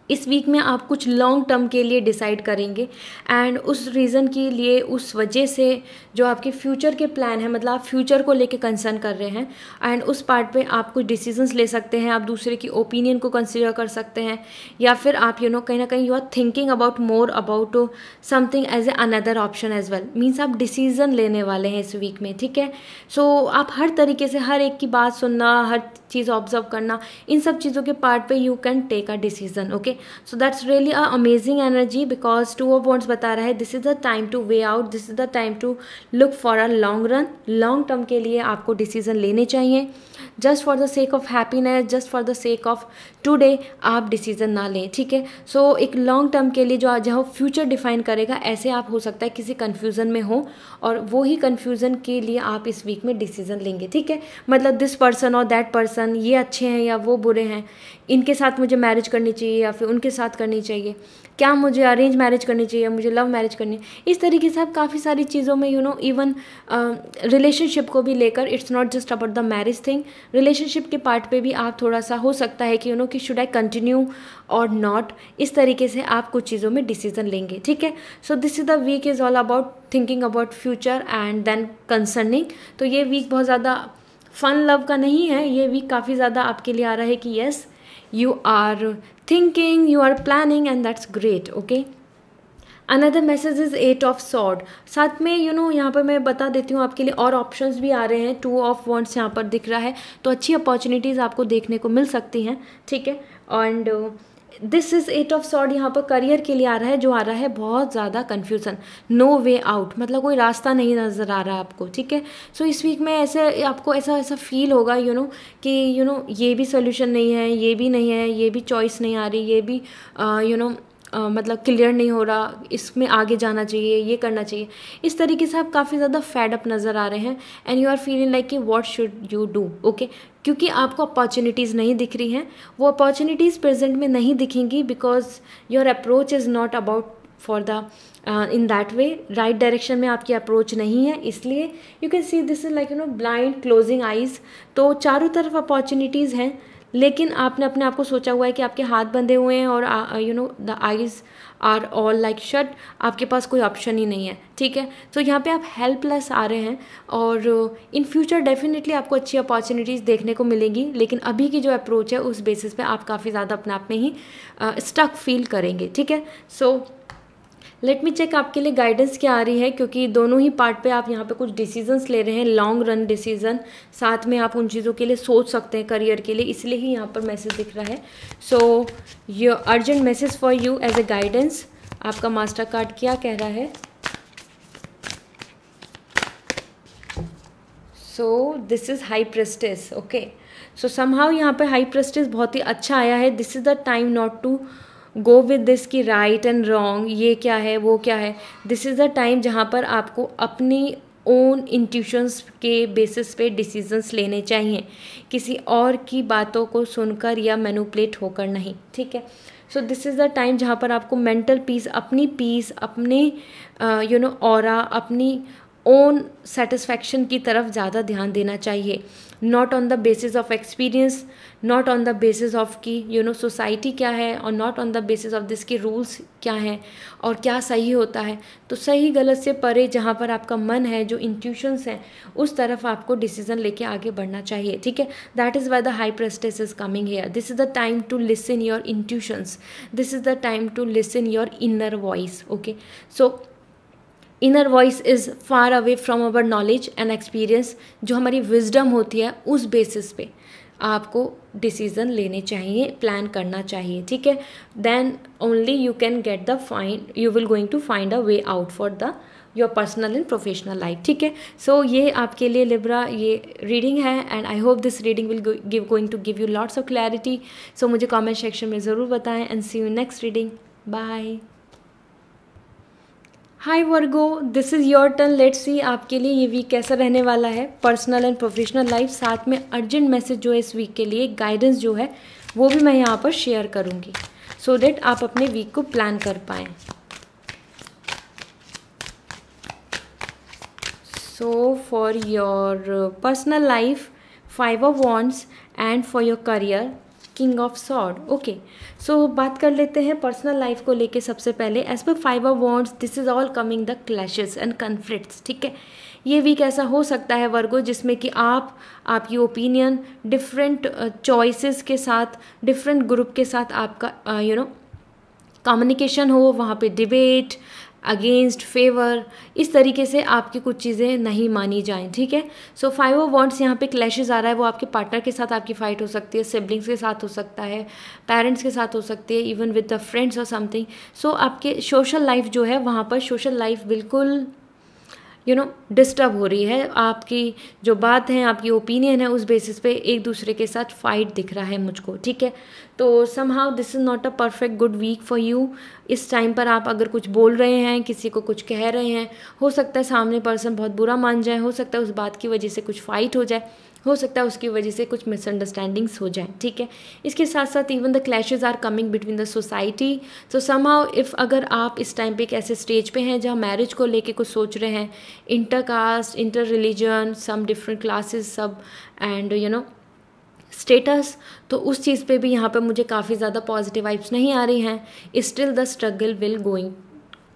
Speaker 1: इस वीक में आप कुछ लॉन्ग टर्म के लिए डिसाइड करेंगे एंड उस रीज़न के लिए, उस वजह से जो आपके फ्यूचर के प्लान है, मतलब आप फ्यूचर को लेके कंसर्न कर रहे हैं एंड उस पार्ट पे आप कुछ डिसीजंस ले सकते हैं। आप दूसरे की ओपिनियन को कंसिडर कर सकते हैं या फिर आप कहीं ना कहीं you are thinking about more about something as a another option as well. Means आप डिसीजन लेने वाले हैं इस वीक में, ठीक है। सो आप हर तरीके से हर एक की बात सुनना, हर चीज़ ऑब्जर्व करना, इन सब चीज़ों के पार्ट पे you can take a decision. Okay, so that's really a amazing energy because 2 of wands बता रहा है this is the time to way out, this is the time to look for a long run. Long term के लिए आपको decision लेने चाहिए। Just for the sake of happiness, just for the sake of today आप decision ना लें, ठीक है। सो एक लॉन्ग टर्म के लिए जो फ्यूचर डिफाइन करेगा, ऐसे आप हो सकता है किसी कन्फ्यूज़न में हो और वो ही कन्फ्यूज़न के लिए आप इस वीक में डिसीजन लेंगे, ठीक है। मतलब दिस पर्सन और दैट पर्सन, ये अच्छे हैं या वो बुरे हैं, इनके साथ मुझे मैरिज करनी चाहिए या फिर उनके साथ करनी चाहिए, क्या मुझे अरेंज मैरिज करनी चाहिए या मुझे लव मैरिज करनी है। इस तरीके से आप काफ़ी सारी चीज़ों में इवन रिलेशनशिप को भी लेकर, it's not just about the marriage thing, relationship के पार्ट पे भी आप थोड़ा सा हो सकता है कि कि शुड आई कंटिन्यू और नॉट, इस तरीके से आप कुछ चीज़ों में डिसीजन लेंगे, ठीक है। So this is the week is all about thinking about future and then concerning. तो ये वीक बहुत ज़्यादा फन लव का नहीं है, ये वीक काफ़ी ज़्यादा आपके लिए आ रहा है कि yes you are thinking, you are planning and that's great. Okay, another message is 8 of sword. साथ में यहाँ पर मैं बता देती हूँ आपके लिए और ऑप्शंस भी आ रहे हैं। 2 ऑफ वॉन्ड्स यहाँ पर दिख रहा है, तो अच्छी अपॉर्चुनिटीज़ आपको देखने को मिल सकती हैं, ठीक है। And this is 8 of sword यहाँ पर करियर के लिए आ रहा है, जो आ रहा है बहुत ज़्यादा कन्फ्यूज़न, नो वे आउट, मतलब कोई रास्ता नहीं नज़र आ रहा आपको, ठीक है। सो इस वीक में ऐसे आपको ऐसा फील होगा कि ये भी सोल्यूशन नहीं है, ये भी नहीं है, ये भी चॉइस नहीं आ रही, ये भी मतलब क्लियर नहीं हो रहा, इसमें आगे जाना चाहिए, ये करना चाहिए। इस तरीके से आप काफ़ी ज़्यादा फैड अप नज़र आ रहे हैं and you are feeling like कि what should you do. Okay, क्योंकि आपको अपॉर्चुनिटीज़ नहीं दिख रही हैं, वो अपॉर्चुनिटीज़ प्रेजेंट में नहीं दिखेंगी because your approach is not about for the in that way, right direction में आपकी अप्रोच नहीं है, इसलिए you can see this is like blind closing eyes. तो चारों तरफ अपॉर्चुनिटीज़ हैं, लेकिन आपने अपने आप को सोचा हुआ है कि आपके हाथ बंधे हुए हैं और the eyes are all like shut, आपके पास कोई ऑप्शन ही नहीं है, ठीक है। तो यहाँ पे आप हेल्पलेस आ रहे हैं और इन फ्यूचर डेफिनेटली आपको अच्छी अपॉर्चुनिटीज़ देखने को मिलेंगी, लेकिन अभी की जो अप्रोच है उस बेसिस पे आप काफ़ी ज़्यादा अपने आप में ही स्टक फील करेंगे, ठीक है। सो लेट मी चेक आपके लिए गाइडेंस क्या आ रही है, क्योंकि दोनों ही पार्ट पे आप यहाँ पे कुछ डिसीजंस ले रहे हैं, लॉन्ग रन डिसीजन, साथ में आप उन चीज़ों के लिए सोच सकते हैं करियर के लिए, इसलिए ही यहाँ पर मैसेज दिख रहा है। So your urgent message for you as a guidance, आपका मास्टर कार्ड क्या कह रहा है। So this is high priestess. Okay, so somehow यहाँ पे हाई प्रेस्टिस बहुत ही अच्छा आया है। This is the time not to go with this की राइट एंड रॉन्ग, ये क्या है वो क्या है। दिस इज़ द टाइम जहाँ पर आपको अपनी ओन इंट्यूशंस के बेसिस पे डिसीजंस लेने चाहिए, किसी और की बातों को सुनकर या मैनिपुलेट होकर नहीं, ठीक है। So this is the time जहाँ पर आपको मेंटल पीस, अपने ऑरा, अपनी ओन सेटिस्फैक्शन की तरफ ज़्यादा ध्यान देना चाहिए, not on the basis of experience, not on the basis of कि सोसाइटी क्या है, और not on the basis of this की रूल्स क्या हैं और क्या सही होता है। तो सही गलत से परे जहाँ पर आपका मन है, जो इंट्यूशंस हैं, उस तरफ आपको डिसीजन लेके आगे बढ़ना चाहिए, ठीक है। That is why the high priestess is coming here. This is the time to listen your intuitions, this is the time to listen your inner voice. Okay, so inner voice is far away from our knowledge and experience, जो हमारी wisdom होती है उस basis पे आपको decision लेने चाहिए, plan करना चाहिए, ठीक है। Then only you can get the find, you will going to find a way out for the your personal and professional life, ठीक है। सो ये आपके लिए लिब्रा ये रीडिंग है, and I hope this reading will going to give you lots of clarity. So मुझे comment section में ज़रूर बताएं, and see you next reading, bye. Hi Virgo, this is your turn. Let's see आपके लिए ये week कैसा रहने वाला है, पर्सनल एंड प्रोफेशनल लाइफ। साथ में अर्जेंट मैसेज जो है इस वीक के लिए, गाइडेंस जो है वो भी मैं यहाँ पर शेयर करूँगी, सो दैट आप अपने वीक को प्लान कर पाएँ। So for your personal life, 5 of Wands, and for your career, King of Sword. Okay, so बात कर लेते हैं पर्सनल लाइफ को लेके। सबसे पहले as per 5 of Wands, this is all coming the clashes and conflicts, ठीक है। ये वीक ऐसा हो सकता है वर्गो जिसमें कि आपकी ओपिनियन डिफरेंट चॉइसेस के साथ, डिफरेंट ग्रुप के साथ आपका कम्युनिकेशन हो, वहाँ पे डिबेट, अगेंस्ट, फेवर, इस तरीके से आपकी कुछ चीज़ें नहीं मानी जाएं, ठीक है। सो 5 of Wands यहाँ पे क्लैशेस आ रहा है, वो आपके पार्टनर के साथ आपकी फाइट हो सकती है, सिबलिंग्स के साथ हो सकता है, पेरेंट्स के साथ हो सकती है, इवन विद द फ्रेंड्स और समथिंग। सो आपके सोशल लाइफ जो है वहाँ पर सोशल लाइफ बिल्कुल डिस्टर्ब हो रही है। आपकी जो बात है, आपकी ओपिनियन है, उस बेसिस पे एक दूसरे के साथ फाइट दिख रहा है मुझको, ठीक है। तो somehow this is not a perfect good week for you. इस टाइम पर आप अगर कुछ बोल रहे हैं, किसी को कुछ कह रहे हैं, हो सकता है सामने पर्सन बहुत बुरा मान जाए, हो सकता है उस बात की वजह से कुछ फाइट हो जाए, हो सकता है उसकी वजह से कुछ मिसअंडरस्टैंडिंग्स हो जाए, ठीक है। इसके साथ साथ even the clashes are coming between the society. So somehow if अगर आप इस टाइम पे एक ऐसे स्टेज पे हैं जहाँ मैरिज को लेके कुछ सोच रहे हैं, inter caste, inter religion, some different classes सब, एंड स्टेटस, तो उस चीज़ पे भी यहाँ पे मुझे काफ़ी ज़्यादा पॉजिटिव वाइब्स नहीं आ रही हैं। Still the struggle will going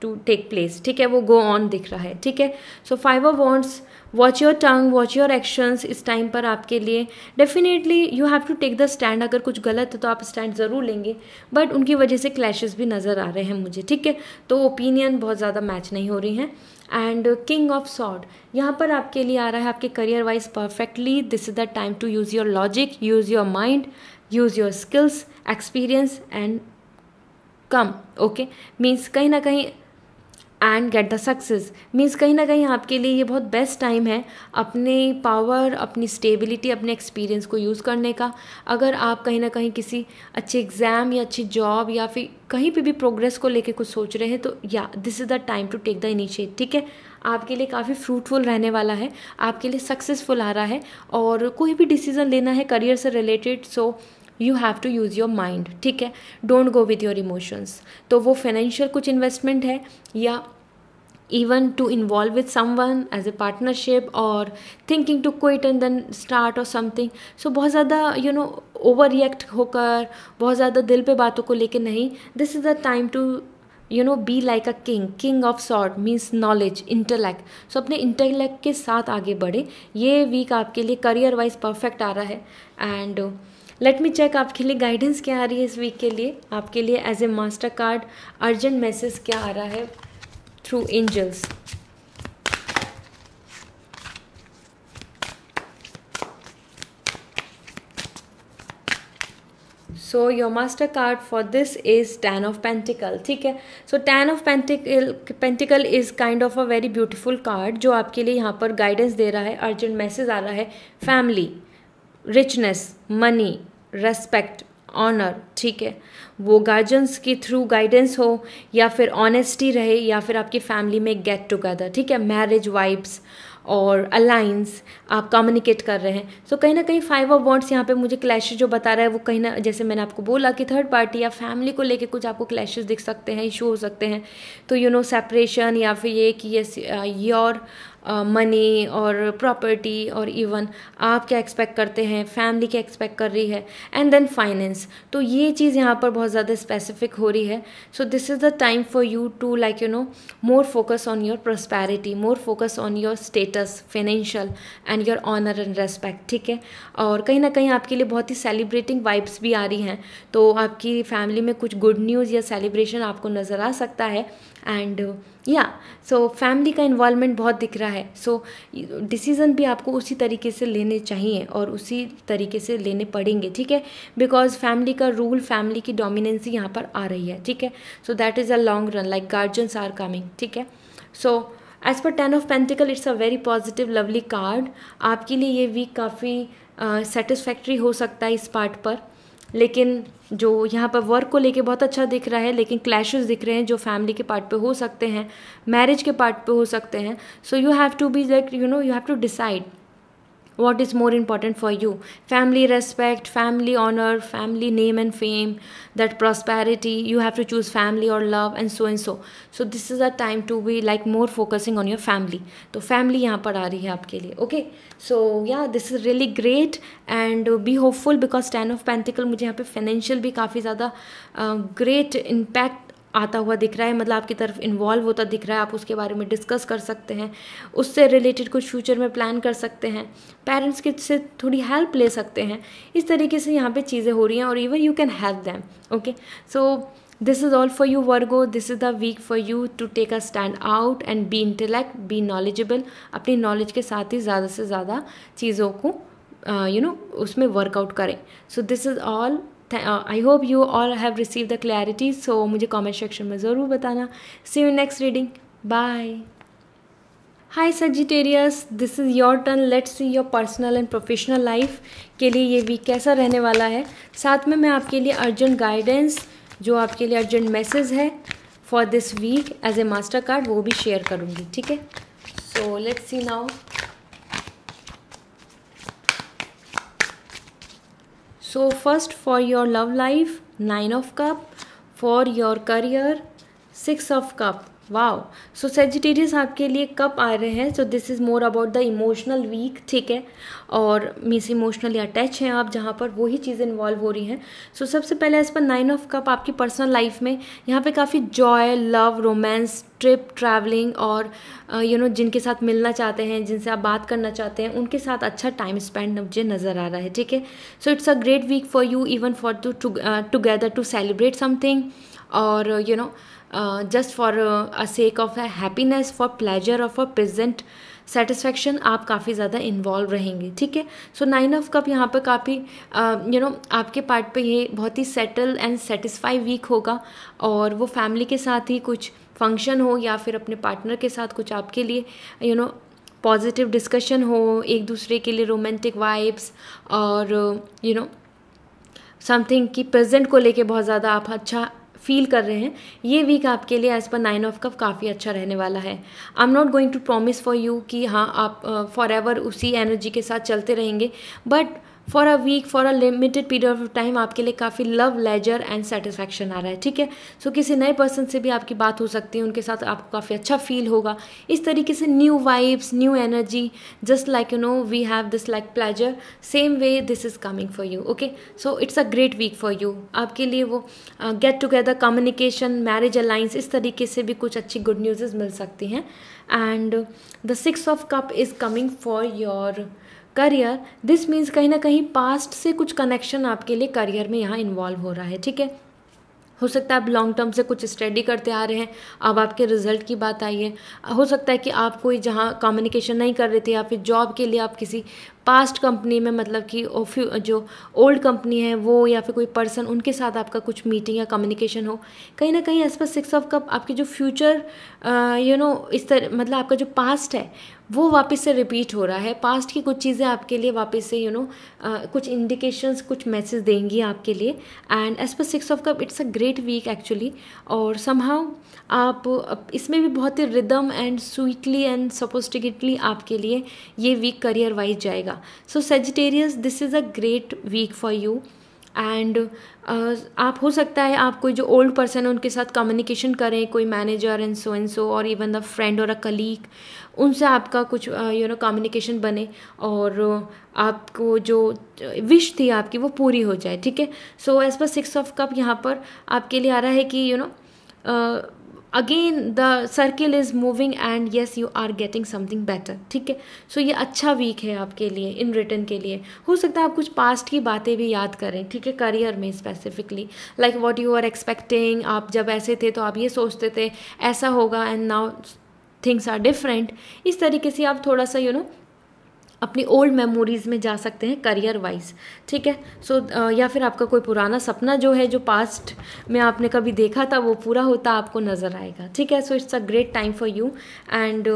Speaker 1: to take place, ठीक है, वो गो ऑन दिख रहा है, ठीक है। So 5 of Wands, watch your tongue, watch your actions. इस टाइम पर आपके लिए definitely you have to take the stand. अगर कुछ गलत है तो आप स्टैंड ज़रूर लेंगे, बट उनकी वजह से क्लैशेस भी नज़र आ रहे हैं मुझे, ठीक है। तो ओपिनियन बहुत ज़्यादा मैच नहीं हो रही हैं। एंड किंग ऑफ सॉर्ड यहाँ पर आपके लिए आ रहा है, आपके career wise perfectly. This is the time to use your logic, use your mind, use your skills, experience and come, okay, means कहीं ना कहीं and get the success, means कहीं ना कहीं आपके लिए ये बहुत बेस्ट टाइम है अपने पावर, अपनी स्टेबिलिटी, अपने एक्सपीरियंस को यूज़ करने का। अगर आप कहीं ना कहीं किसी अच्छे एग्ज़ाम या अच्छी जॉब या फिर कहीं पे भी प्रोग्रेस को लेके कुछ सोच रहे हैं, तो या this is the time to take the initiate, ठीक है। आपके लिए काफ़ी फ्रूटफुल रहने वाला है, आपके लिए सक्सेसफुल आ रहा है। और कोई भी डिसीज़न लेना है करियर से related, so you have to use your mind, ठीक है, don't go with your emotions. तो वो फाइनेंशियल कुछ इन्वेस्टमेंट है, या even to involve with someone as a partnership, or thinking to quit and then start or something. So बहुत ज़्यादा over react होकर, बहुत ज़्यादा दिल पे बातों को लेके नहीं। This is the time to be like a king of sword, means knowledge, intellect. So अपने इंटेलेक्ट के साथ आगे बढ़े। ये वीक आपके लिए करियर वाइज परफेक्ट आ रहा है। एंड लेट मी चेक आपके लिए गाइडेंस क्या आ रही है इस वीक के लिए। आपके लिए as a master card urgent message क्या आ रहा है through angels. So your master card for this is Ten of Pentacle, ठीक है। So Ten of Pentacle is kind of a very beautiful card जो आपके लिए यहाँ पर गाइडेंस दे रहा है, अर्जेंट मैसेज आ रहा है। Family, richness, money, respect, honour, ठीक है, वो गार्जियंस के थ्रू गाइडेंस हो, या फिर ऑनेस्टी रहे, या फिर आपकी फैमिली में गेट टुगेदर, ठीक है, मैरिज वाइब्स और अलाइंस आप कम्युनिकेट कर रहे हैं। सो कहीं ना कहीं 5 of Wands यहाँ पे मुझे क्लैशेज जो बता रहा है वो कहीं ना, जैसे मैंने आपको बोला कि थर्ड पार्टी या फैमिली को लेके कुछ आपको क्लैशेज दिख सकते हैं, इशू हो सकते हैं। तो सेपरेशन, या फिर ये कि योर मनी और प्रॉपर्टी, और इवन आप क्या एक्सपेक्ट करते हैं, फैमिली क्या एक्सपेक्ट कर रही है, एंड देन फाइनेंस। तो ये चीज़ यहाँ पर बहुत ज़्यादा स्पेसिफिक हो रही है। So this is the time for you to more focus on your prosperity, more focus on your status, financial and your honour and respect, ठीक है। और कहीं ना कहीं आपके लिए बहुत ही सेलिब्रेटिंग वाइब्स भी आ रही हैं। तो आपकी फैमिली में कुछ गुड न्यूज़ या सेलिब्रेशन आपको नज़र आ सकता है। एंड सो फैमिली का इन्वॉल्वमेंट बहुत दिख रहा है। सो डिसीज़न भी आपको उसी तरीके से लेने चाहिए और उसी तरीके से लेने पड़ेंगे, ठीक है, बिकॉज फैमिली का रूल, फैमिली की डोमिनेंसी यहाँ पर आ रही है, ठीक है। So that is a long run, like guardians are coming, ठीक है। So as per 10 of pentacle, it's a very positive lovely card. आपके लिए ये वीक काफ़ी सेटिस्फैक्ट्री हो सकता है इस पार्ट पर, लेकिन जो यहाँ पर वर्क को लेके बहुत अच्छा दिख रहा है, लेकिन क्लैशेस दिख रहे हैं जो फैमिली के पार्ट पे हो सकते हैं, मैरिज के पार्ट पे हो सकते हैं। So you have to be like you have to decide what is more important for you, family respect, family honor, family name and fame, that prosperity, you have to choose family or love and so and so. So this is a time to be like more focusing on your family. तो family यहाँ पर आ रही है आपके लिए, okay. So yeah, this is really great and be hopeful because 10 of Pentacle मुझे यहाँ पे financial भी काफ़ी ज़्यादा great impact आता हुआ दिख रहा है, मतलब आपकी तरफ इन्वॉल्व होता दिख रहा है। आप उसके बारे में डिस्कस कर सकते हैं, उससे रिलेटेड कुछ फ्यूचर में प्लान कर सकते हैं, पेरेंट्स के से थोड़ी हेल्प ले सकते हैं। इस तरीके से यहाँ पे चीज़ें हो रही हैं और even you can help them, okay. So this is all for you Virgo, this is the week for you to take a stand out and be intellect, be knowledgeable. अपनी नॉलेज के साथ ही ज़्यादा से ज़्यादा चीज़ों को उसमें वर्कआउट करें। सो this is all. I hope you all have received the clarity. So मुझे comment section में ज़रूर बताना. See you next reading. Bye. Hi Sagittarius, this is your turn. Let's see your personal and professional life के लिए ये week कैसा रहने वाला है। साथ में मैं आपके लिए अर्जेंट गाइडेंस, जो आपके लिए अर्जेंट मैसेज है for this week as a master card, वो भी शेयर करूँगी, ठीक है। So let's see now. So first for your love life, 9 of cup, for your career 6 of cup. Wow, so Sagittarius आपके लिए कप आ रहे हैं। So this is more about the emotional week, ठीक है, और मीन्स इमोशनली अटैच हैं आप, जहाँ पर वही चीज़ें इन्वॉल्व हो रही हैं। सो सबसे पहले इस पर 9 ऑफ कप आपकी पर्सनल लाइफ में यहाँ पे काफ़ी Joy, love, romance, trip, travelling और जिनके साथ मिलना चाहते हैं, जिनसे आप बात करना चाहते हैं, उनके साथ अच्छा टाइम स्पेंड मुझे नज़र आ रहा है, ठीक है। So it's a great week for you even for together to celebrate something और just for a sake of happiness, for pleasure or for present satisfaction आप काफ़ी ज़्यादा इन्वॉल्व रहेंगे, ठीक है। सो 9 ऑफ कप यहाँ पर काफ़ी आपके पार्ट पे ये बहुत ही सेटल एंड सेटिस्फाई वीक होगा, और वो फैमिली के साथ ही कुछ फंक्शन हो या फिर अपने पार्टनर के साथ कुछ आपके लिए पॉजिटिव डिस्कशन हो, एक दूसरे के लिए रोमांटिक वाइब्स और समथिंग की प्रेजेंट को लेके बहुत ज़्यादा आप अच्छा फील कर रहे हैं। ये वीक आपके लिए एज पर 9 ऑफ कप काफ़ी अच्छा रहने वाला है। I am not going to promise for you कि हाँ आप फॉर एवर उसी एनर्जी के साथ चलते रहेंगे, but for a week, for a limited period of time आपके लिए काफ़ी लव, लेजर एंड सेटिस्फैक्शन आ रहा है, ठीक है। सो किसी नए पर्सन से भी आपकी बात हो सकती है, उनके साथ आपको काफ़ी अच्छा फील होगा। इस तरीके से new vibes, new energy, just like we have this like pleasure, same way this is coming for you, okay. So it's a great week for you. आपके लिए वो get together, communication, marriage alliance, इस तरीके से भी कुछ अच्छी good news मिल सकती हैं। And the 6 of cup is coming for your career. This means कहीं ना कहीं पास्ट से कुछ कनेक्शन आपके लिए करियर में यहाँ इन्वॉल्व हो रहा है, ठीक है। हो सकता है आप लॉन्ग टर्म से कुछ स्टडी करते आ रहे हैं, अब आपके रिजल्ट की बात आई है। हो सकता है कि आप कोई जहाँ कम्युनिकेशन नहीं कर रहे थे या फिर जॉब के लिए आप किसी पास्ट कंपनी में, मतलब कि जो ओल्ड कंपनी है वो या फिर कोई पर्सन, उनके साथ आपका कुछ मीटिंग या कम्युनिकेशन हो। कहीं ना कहीं एज पर 6 ऑफ कप आपकी जो फ्यूचर इस तरह, मतलब आपका जो पास्ट है वो वापस से रिपीट हो रहा है। पास्ट की कुछ चीज़ें आपके लिए वापस से कुछ इंडिकेशंस, कुछ मैसेज देंगी आपके लिए। And as per 6 of cup it's a great week actually, और समहाउ आप इसमें भी बहुत ही rhythm and sweetly and sophisticatedly आपके लिए ये वीक करियर वाइज जाएगा। So Sagittarius, this is a great week for you. And आप हो सकता है आप कोई जो ओल्ड पर्सन है उनके साथ कम्युनिकेशन करें, कोई मैनेजर एंड सो और इवन द फ्रेंड और अ कलीग, उनसे आपका कुछ कम्युनिकेशन बने और आपको जो विश थी आपकी वो पूरी हो जाए, ठीक है। So as per 6 of cup यहाँ पर आपके लिए आ रहा है कि again the circle is moving and yes you are getting something better, ठीक है। सो ये अच्छा वीक है आपके लिए इन रिटर्न के लिए। हो सकता है आप कुछ पास्ट की बातें भी याद करें, ठीक है, करियर में specifically, like what you are expecting. आप जब ऐसे थे तो आप ये सोचते थे ऐसा होगा, and now things are different. इस तरीके से आप थोड़ा सा अपनी ओल्ड मेमोरीज़ में जा सकते हैं करियर वाइज, ठीक है। सो या फिर आपका कोई पुराना सपना जो है, जो पास्ट में आपने कभी देखा था, वो पूरा होता आपको नज़र आएगा, ठीक है। So it's a great time for you. And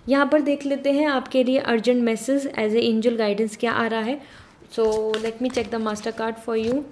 Speaker 1: यहाँ पर देख लेते हैं आपके लिए urgent message as a angel guidance क्या आ रहा है। So let me check the master card for you.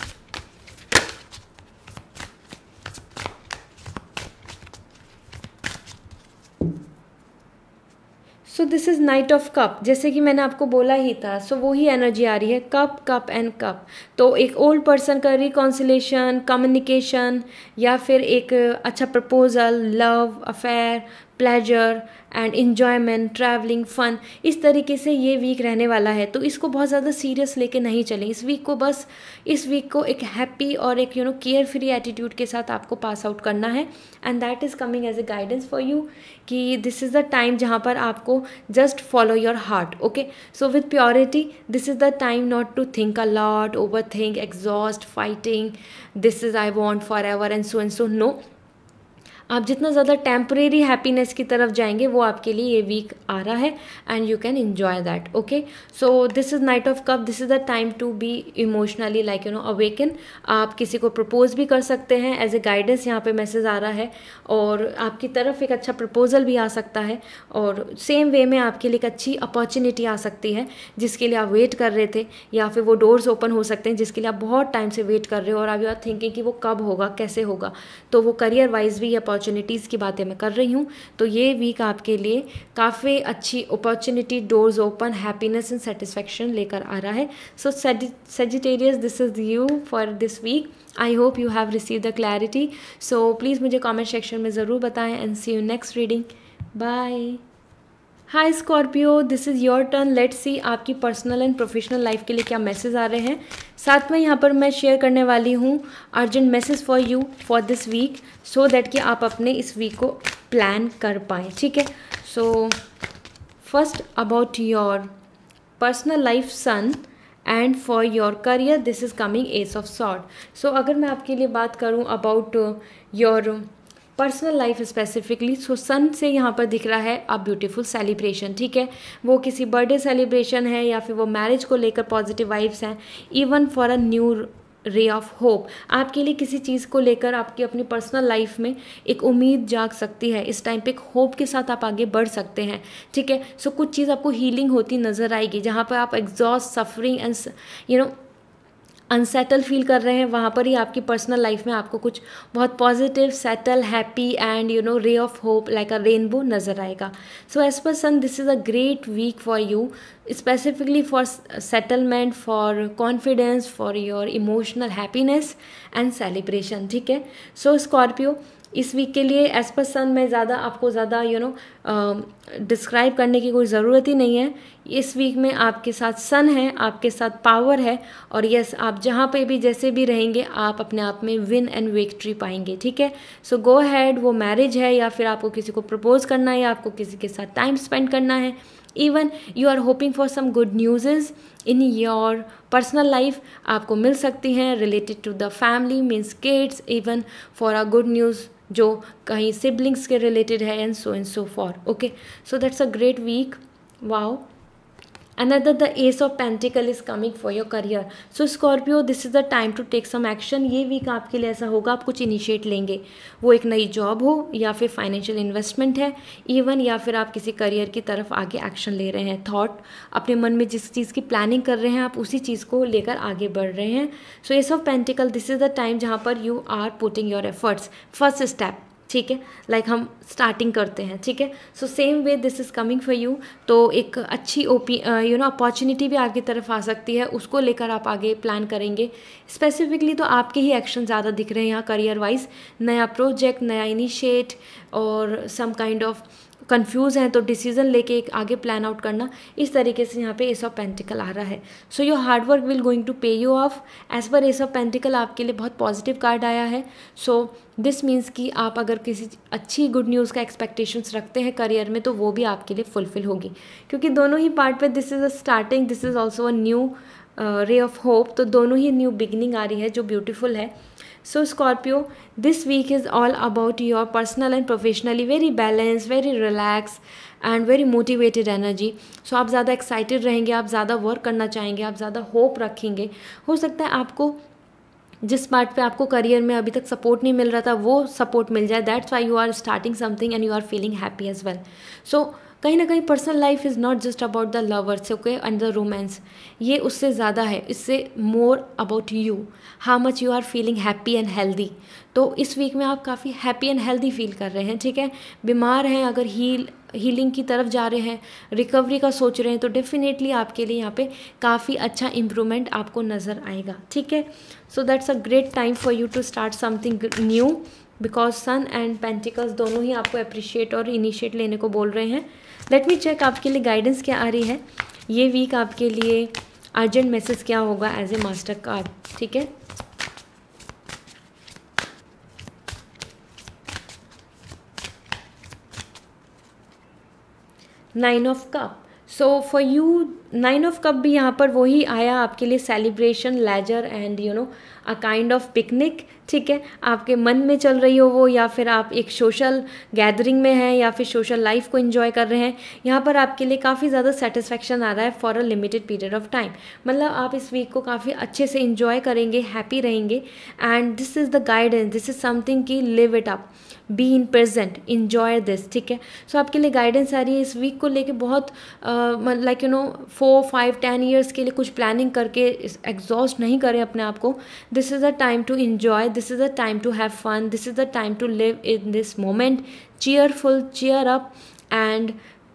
Speaker 1: So this is knight of cup, जैसे कि मैंने आपको बोला ही था। सो वो ही एनर्जी आ रही है, कप कप एंड कप। तो एक ओल्ड पर्सन का रिकॉन्सिलेशन, कम्युनिकेशन, या फिर एक अच्छा proposal, love affair, pleasure and enjoyment, travelling, fun, इस तरीके से ये वीक रहने वाला है। तो इसको बहुत ज़्यादा सीरियस लेके नहीं चलें इस वीक को। बस इस वीक को एक हैप्पी और एक केयर फ्री एटीट्यूड के साथ आपको पास आउट करना है। And that is coming as a guidance for you कि दिस इज़ द टाइम जहाँ पर आपको just follow your heart, okay. So with purity, this is the time not to think a lot, over think, exhaust, fighting, this is I want for ever and so. No, आप जितना ज़्यादा temporary happiness की तरफ जाएंगे वो आपके लिए ये वीक आ रहा है and you can enjoy that, okay. So this is knight of cup, this is the time to be emotionally like awaken. आप किसी को प्रपोज भी कर सकते हैं, एज ए गाइडेंस यहाँ पे मैसेज आ रहा है, और आपकी तरफ एक अच्छा प्रपोजल भी आ सकता है, और सेम वे में आपके लिए एक अच्छी अपॉर्चुनिटी आ सकती है जिसके लिए आप वेट कर रहे थे, या फिर वो डोर्स ओपन हो सकते हैं जिसके लिए आप बहुत टाइम से वेट कर रहे हो और आप यू आर थिंकिंग कि वो कब होगा, कैसे होगा। तो वो करियर वाइज भी अपॉर्चुनिटीज़ की बातें मैं कर रही हूँ। तो ये वीक आपके लिए काफ़ी अच्छी opportunity, doors open, happiness and satisfaction लेकर आ रहा है। So Sagittarius, this is you for this week. I hope you have receive the clarity. So please मुझे कॉमेंट सेक्शन में ज़रूर बताएं and see you next reading. Bye. Hi Scorpio, this is your turn. Let's see आपकी personal and professional life के लिए क्या message आ रहे हैं। साथ में यहाँ पर मैं शेयर करने वाली हूँ urgent message for you for this week, so that कि आप अपने इस वीक को प्लान कर पाएँ, ठीक है। So first about your personal life sun and for your career, this is coming ace of sword. So अगर मैं आपके लिए बात करूँ about your personal life specifically, so sun से यहाँ पर दिख रहा है अ ब्यूटीफुल सेलिब्रेशन, ठीक है। वो किसी बर्थडे सेलिब्रेशन है, या फिर वो मैरिज को लेकर पॉजिटिव वाइब्स हैं, इवन फॉर अ न्यू रे ऑफ होप। आपके लिए किसी चीज़ को लेकर आपकी अपनी पर्सनल लाइफ में एक उम्मीद जाग सकती है। इस टाइम पे एक होप के साथ आप आगे बढ़ सकते हैं, ठीक है। सो कुछ चीज़ आपको हीलिंग होती नज़र आएगी, जहाँ पर आप exhaust, suffering and unsettle feel कर रहे हैं, वहाँ पर ही आपकी पर्सनल लाइफ में आपको कुछ बहुत positive, settle, happy and ray of hope like a rainbow नज़र आएगा। So as per sun, this is a great week for you, specifically for settlement, for confidence, for your emotional happiness and celebration, ठीक है। So Scorpio, इस week के लिए as per सन मैं ज़्यादा आपको ज़्यादा डिस्क्राइब करने की कोई ज़रूरत ही नहीं है। इस वीक में आपके साथ सन है, आपके साथ पावर है, और यस, आप जहाँ पे भी जैसे भी रहेंगे आप अपने आप में विन एंड विक्ट्री पाएंगे, ठीक है। सो गो हैड, वो मैरिज है, या फिर आपको किसी को प्रपोज करना है, या आपको किसी के साथ टाइम स्पेंड करना है, even you are hoping for some good news in your personal life, आपको मिल सकती हैं related to the family, means kids, even for a good news जो कहीं सिबलिंग्स के रिलेटेड है, and so for, okay. So that's a great week, wow. Another, the Ace of Pentacle is coming for your career. So Scorpio, this is the time to take some action. ये week आपके लिए ऐसा होगा, आप कुछ initiate लेंगे, वो एक नई जॉब हो, या फिर फाइनेंशियल इन्वेस्टमेंट है, इवन या फिर आप किसी करियर की तरफ आगे एक्शन ले रहे हैं। थॉट, अपने मन में जिस चीज़ की प्लानिंग कर रहे हैं आप उसी चीज़ को लेकर आगे बढ़ रहे हैं। So ace of pentacle, this is the time जहाँ पर you are putting your efforts, first step, ठीक है, लाइक हम स्टार्टिंग करते हैं, ठीक है। So same way this is coming for you. तो एक अच्छी अपॉर्चुनिटी भी आपकी तरफ आ सकती है, उसको लेकर आप आगे प्लान करेंगे। स्पेसिफिकली तो आपके ही एक्शन ज़्यादा दिख रहे हैं यहाँ करियर वाइज, नया प्रोजेक्ट, नया इनिशिएट, और सम काइंड ऑफ कंफ्यूज हैं तो डिसीजन लेके एक आगे प्लान आउट करना, इस तरीके से यहाँ पे एस ऑफ पेंटिकल आ रहा है। So your hard work will going to pay you off. As per ace of pentacle आपके लिए बहुत पॉजिटिव कार्ड आया है। सो दिस मीन्स कि आप अगर किसी अच्छी गुड न्यूज़ का एक्सपेक्टेशंस रखते हैं करियर में, तो वो भी आपके लिए फुलफिल होगी, क्योंकि दोनों ही पार्ट पे this is a starting, this is also a new रे ऑफ होप। तो दोनों ही न्यू बिगनिंग आ रही है जो ब्यूटीफुल है। So Scorpio, this week is all about your personal and professionally very balance, very relax and very motivated energy. So आप ज़्यादा excited रहेंगे, आप ज़्यादा वर्क करना चाहेंगे, आप ज़्यादा होप रखेंगे. हो सकता है आपको जिस पार्ट पे आपको करियर में अभी तक सपोर्ट नहीं मिल रहा था वो सपोर्ट मिल जाए. That's why you are starting something and you are feeling happy as well. So कहीं ना कहीं personal life is not just about the lovers, okay, and the romance. ये उससे ज़्यादा है, इससे more about you, how much you are feeling happy and healthy. तो इस वीक में आप काफ़ी हैप्पी एंड हेल्दी फील कर रहे हैं, ठीक है. बीमार हैं, अगर हीलिंग की तरफ जा रहे हैं, रिकवरी का सोच रहे हैं, तो डेफिनेटली आपके लिए यहाँ पे काफ़ी अच्छा इम्प्रूवमेंट आपको नज़र आएगा, ठीक है. So that's a great time for you to start something new, because sun and pentacles दोनों ही आपको अप्रिशिएट और इनिशिएट लेने को बोल रहे हैं. लेट मी चेक आपके लिए गाइडेंस क्या आ रही है. ये वीक आपके लिए अर्जेंट मैसेज क्या होगा एज ए मास्टर कार्ड, ठीक है. Nine of cup. So for you nine of cup भी यहाँ पर वही आया आपके लिए, celebration, leisure and you know a kind of picnic, ठीक है. आपके मन में चल रही हो वो, या फिर आप एक सोशल गैदरिंग में हैं, या फिर सोशल लाइफ को एंजॉय कर रहे हैं. यहाँ पर आपके लिए काफ़ी ज़्यादा सेटिस्फैक्शन आ रहा है for a limited period of time. मतलब आप इस वीक को काफ़ी अच्छे से एंजॉय करेंगे, हैप्पी रहेंगे. And this is the guidance, this is something की live it up, be in present, enjoy this, ठीक है. सो आपके लिए गाइडेंस आ रही है इस वीक को लेके. बहुत लाइक यू नो 4, 5, 10 ईयर्स के लिए कुछ प्लानिंग करके एग्जॉस्ट नहीं करें अपने आप को. This is the time to enjoy, this is the time to have fun, this is the time to live in this moment, cheerful, cheer up and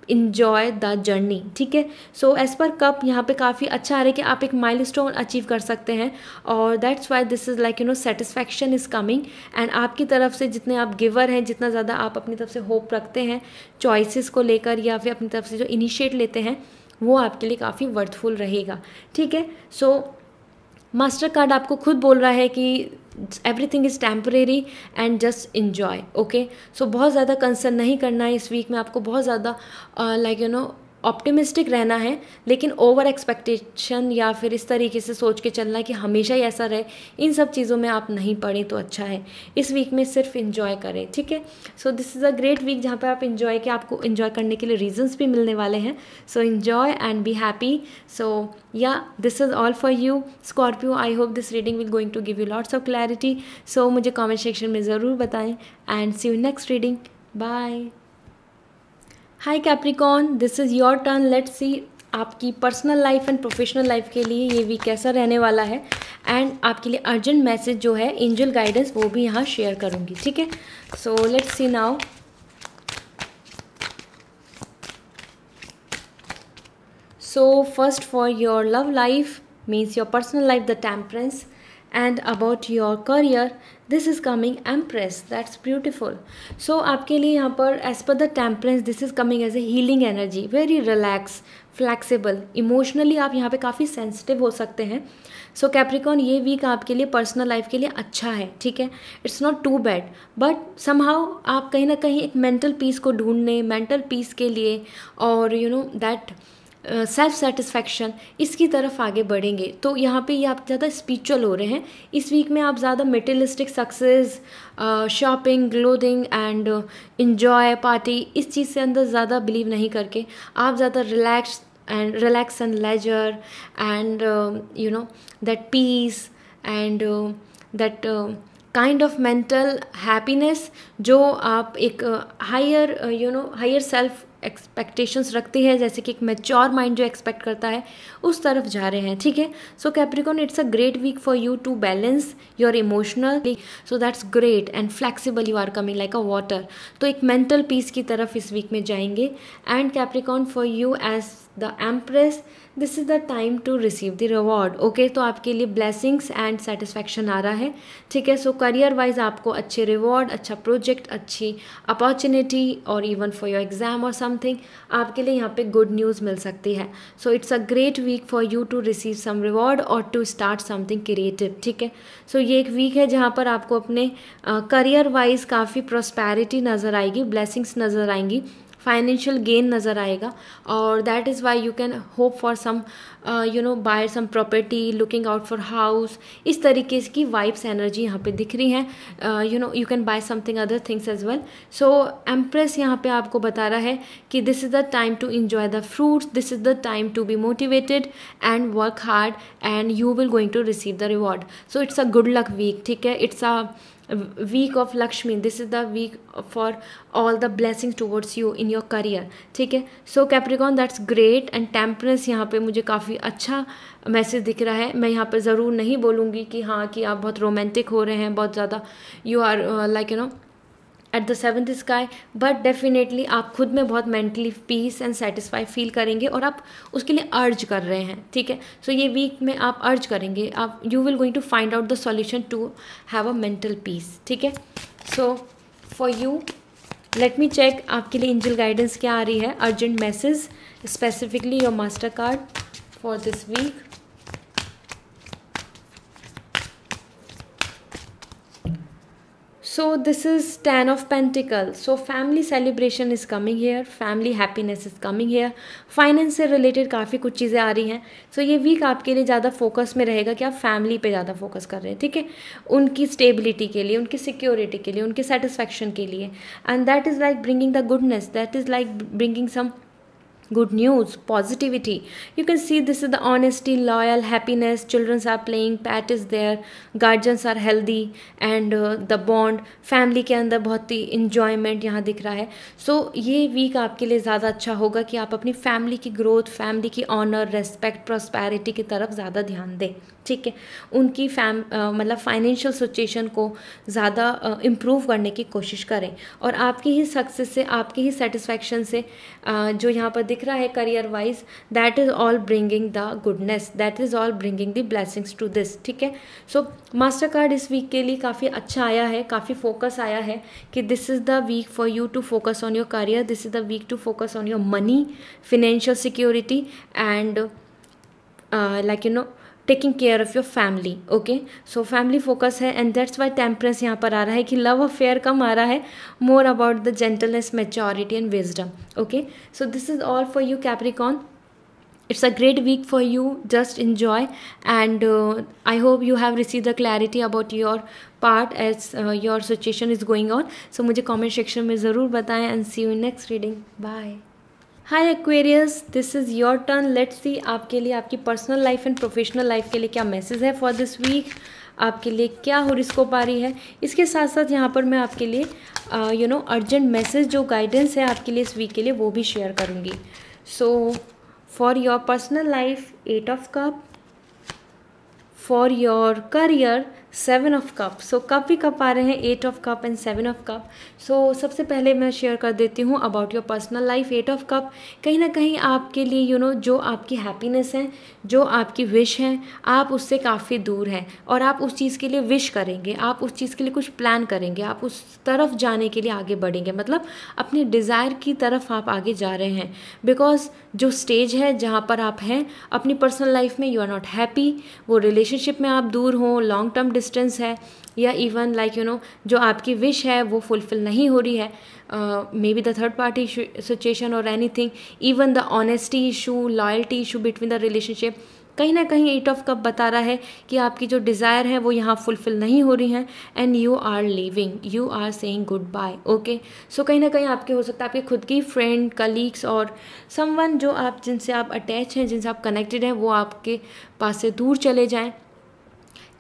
Speaker 1: enjoy the journey, ठीक है. So as पर cup यहाँ पे काफ़ी अच्छा आ रहा है कि आप एक माइलस्टोन अचीव कर सकते हैं, और that's why this is like you no satisfaction is coming. And आपकी तरफ से जितने आप गिवर हैं, जितना ज़्यादा आप अपनी तरफ से होप रखते हैं चॉइसेस को लेकर, या फिर अपनी तरफ से जो इनिशिएट लेते हैं, वो आपके लिए काफ़ी वर्थफुल रहेगा, ठीक है. सो मास्टर कार्ड आपको खुद बोल रहा है कि everything is temporary and just enjoy, okay. So बहुत ज़्यादा कंसर्न नहीं करना है इस वीक में, आपको बहुत ज़्यादा लाइक यू नो ऑप्टिमिस्टिक रहना है, लेकिन ओवर एक्सपेक्टेशन या फिर इस तरीके से सोच के चलना है कि हमेशा ही ऐसा रहे, इन सब चीज़ों में आप नहीं पड़े तो अच्छा है. इस वीक में सिर्फ इन्जॉय करें, ठीक है. So this is a great week जहाँ पे आप इन्जॉय के, आपको इन्जॉय करने के लिए रीजंस भी मिलने वाले हैं. So enjoy and be happy. So या this is all for you Scorpio. I hope this reading will going to give you lots of clarity. So मुझे कॉमेंट सेक्शन में ज़रूर बताएं and see you next reading. Bye. Hi Capricorn, this is your turn. Let's see आपकी personal life and professional life के लिए ये week कैसा रहने वाला है. एंड आपके लिए अर्जेंट मैसेज जो है, एंजल गाइडेंस, वो भी यहाँ शेयर करूँगी, ठीक है. So let's see now. So first for your love life means your personal life, the temperance. And about your career, this is coming Empress. That's beautiful. So आपके लिए यहाँ पर as per the temperance, this is coming as a healing energy, very relaxed, flexible. Emotionally आप यहाँ पे काफ़ी sensitive हो सकते हैं. So Capricorn, ये वीक आपके लिए पर्सनल लाइफ के लिए अच्छा है, ठीक है. It's not too bad, but somehow आप कहीं ना कहीं एक मेंटल पीस को ढूंढने, मेंटल पीस के लिए, और you know that self satisfaction, इसकी तरफ आगे बढ़ेंगे. तो यहाँ पे ये आप ज़्यादा स्पिरिचुअल हो रहे हैं इस वीक में. आप ज़्यादा materialistic success, shopping, clothing and enjoy, party, इस चीज़ से अंदर ज़्यादा बिलीव नहीं करके आप ज़्यादा relax and leisure and you know that peace and that kind of mental happiness, जो आप एक हायर सेल्फ एक्सपेक्टेशंस रखते हैं, जैसे कि एक मैच्योर माइंड जो एक्सपेक्ट करता है, उस तरफ जा रहे हैं, ठीक है. So Capricorn, it's a great week for you to balance your emotional. So that's great and flexible, you are coming like a water. तो एक मेंटल पीस की तरफ इस वीक में जाएंगे. And Capricorn, for you as the empress, this is the time to receive the reward, okay. तो आपके लिए ब्लेसिंग्स एंड सेटिस्फैक्शन आ रहा है, ठीक है. सो करियर वाइज आपको अच्छे रिवॉर्ड, अच्छा प्रोजेक्ट, अच्छी अपॉर्चुनिटी, और इवन फॉर योर एग्जाम और समथिंग आपके लिए यहाँ पे गुड न्यूज़ मिल सकती है. So it's a great week for you to receive some reward और टू स्टार्ट समथिंग क्रिएटिव, ठीक है. सो ये एक वीक है जहाँ पर आपको अपने करियर वाइज काफ़ी प्रॉस्पेरिटी नज़र आएगी, ब्लेसिंग्स नज़र आएंगी. फाइनेंशियल गेन नज़र आएगा, और that is why you can hope for some buy some property, looking out for house, इस तरीके की वाइब्स एनर्जी यहाँ पे दिख रही हैं। You can buy something other things as well. So empress यहाँ पे आपको बता रहा है कि this is the time to enjoy the fruits, this is the time to be motivated and work hard and you will going to receive the reward. So it's a good luck week, ठीक है, it's a week of Lakshmi, this is the week for all the blessings towards you in your career, ठीक है। So Capricorn, that's great। and Temperance यहाँ पे मुझे काफ़ी अच्छा message दिख रहा है। मैं यहाँ पर ज़रूर नहीं बोलूँगी कि हाँ कि आप बहुत रोमांटिक हो रहे हैं, बहुत ज़्यादा you are like at the seventh sky, but definitely आप खुद में बहुत मेंटली पीस एंड सेटिस्फाई फील करेंगे और आप उसके लिए अर्ज कर रहे हैं, ठीक है। सो ये वीक में आप अर्ज करेंगे, आप you will going to find out the solution to have a mental peace, ठीक है। So for you let me check आपके लिए एंजल गाइडेंस क्या आ रही है, urgent message specifically your master card for this week. So this is 10 of Pentacles. So family celebration is coming here, family happiness is coming here, finance से related काफ़ी कुछ चीज़ें आ रही हैं। सो ये वीक आपके लिए ज़्यादा फोकस में रहेगा कि आप फैमिली पे ज़्यादा फोकस कर रहे हैं, ठीक है, उनकी स्टेबिलिटी के लिए, उनकी सिक्योरिटी के लिए, उनके सेटिस्फैक्शन के लिए, and that is like bringing the goodness, that is like bringing some good news, positivity. You can see this is the honesty, loyal, happiness, children are playing, pet is there, guardians are healthy, and the bond, family के अंदर बहुत ही enjoyment यहाँ दिख रहा है। So ये week आपके लिए ज़्यादा अच्छा होगा कि आप अपनी फैमिली की ग्रोथ, फैमिली की ऑनर, रेस्पेक्ट, प्रॉस्पेरिटी की तरफ ज़्यादा ध्यान दें, ठीक है, उनकी मतलब फाइनेंशियल सिचुएशन को ज़्यादा इम्प्रूव करने की कोशिश करें, और आपकी ही सक्सेस से, आपकी ही सेटिस्फैक्शन से जो यहाँ पर दिख रहा है career wise, that is all bringing the goodness, that is all bringing the blessings to this, ठीक है। सो मास्टर कार्ड इस वीक के लिए काफ़ी अच्छा आया है, काफ़ी फोकस आया है कि this is the week for you to focus on your career, this is the week to focus on your money, financial security, and like taking care of your family, okay. So family focus है, and that's why temperance यहाँ पर आ रहा है कि love affair कम आ रहा है, मोर about the gentleness, maturity and wisdom, okay. So this is all for you Capricorn. It's a great week for you, just enjoy, and I hope you have received the clarity about your part as your situation is going on. So मुझे comment section में ज़रूर बताएं, and see you in next reading. Bye. Hi Aquarius, this is your turn. Let's see आपके लिए, आपकी personal life and professional life के लिए क्या मैसेज है फॉर दिस वीक, आपके लिए क्या हॉरोस्कोप आ रही है। इसके साथ साथ यहाँ पर मैं आपके लिए अर्जेंट मैसेज जो गाइडेंस है आपके लिए इस वीक के लिए वो भी शेयर करूँगी। So for your personal life 8 of cup, for your career 7 of cup. So cup ही कप आ रहे हैं, 8 of cup and 7 of cup. So सबसे पहले मैं शेयर कर देती हूँ about your personal life. 8 of cup कहीं ना कहीं आपके लिए जो आपकी हैप्पीनेस है, जो आपकी विश है, आप उससे काफ़ी दूर हैं, और आप उस चीज़ के लिए विश करेंगे, आप उस चीज़ के लिए कुछ प्लान करेंगे, आप उस तरफ जाने के लिए आगे बढ़ेंगे, मतलब अपनी डिज़ायर की तरफ आप आगे जा रहे हैं। बिकॉज जो स्टेज है जहाँ पर आप हैं अपनी पर्सनल लाइफ में, यू आर नॉट हैप्पी, वो रिलेशनशिप में आप दूर हो, लॉन्ग टर्म डिस्टेंस है, या इवन लाइक जो आपकी विश है वो फुलफिल नहीं हो रही है, maybe the third party situation और anything, even the honesty issue, loyalty issue between the relationship, कहीं ना कहीं 8 ऑफ कप बता रहा है कि आपकी जो डिज़ायर है वो यहाँ फुलफिल नहीं हो रही हैं, and you are leaving, you are saying good bye, okay. So कहीं ना कहीं आपके हो सकता है आपके खुद की फ्रेंड, कलीग्स और समवन जो आप जिनसे आप अटैच हैं, जिनसे आप कनेक्टेड हैं, वो आपके पास से दूर चले जाएँ,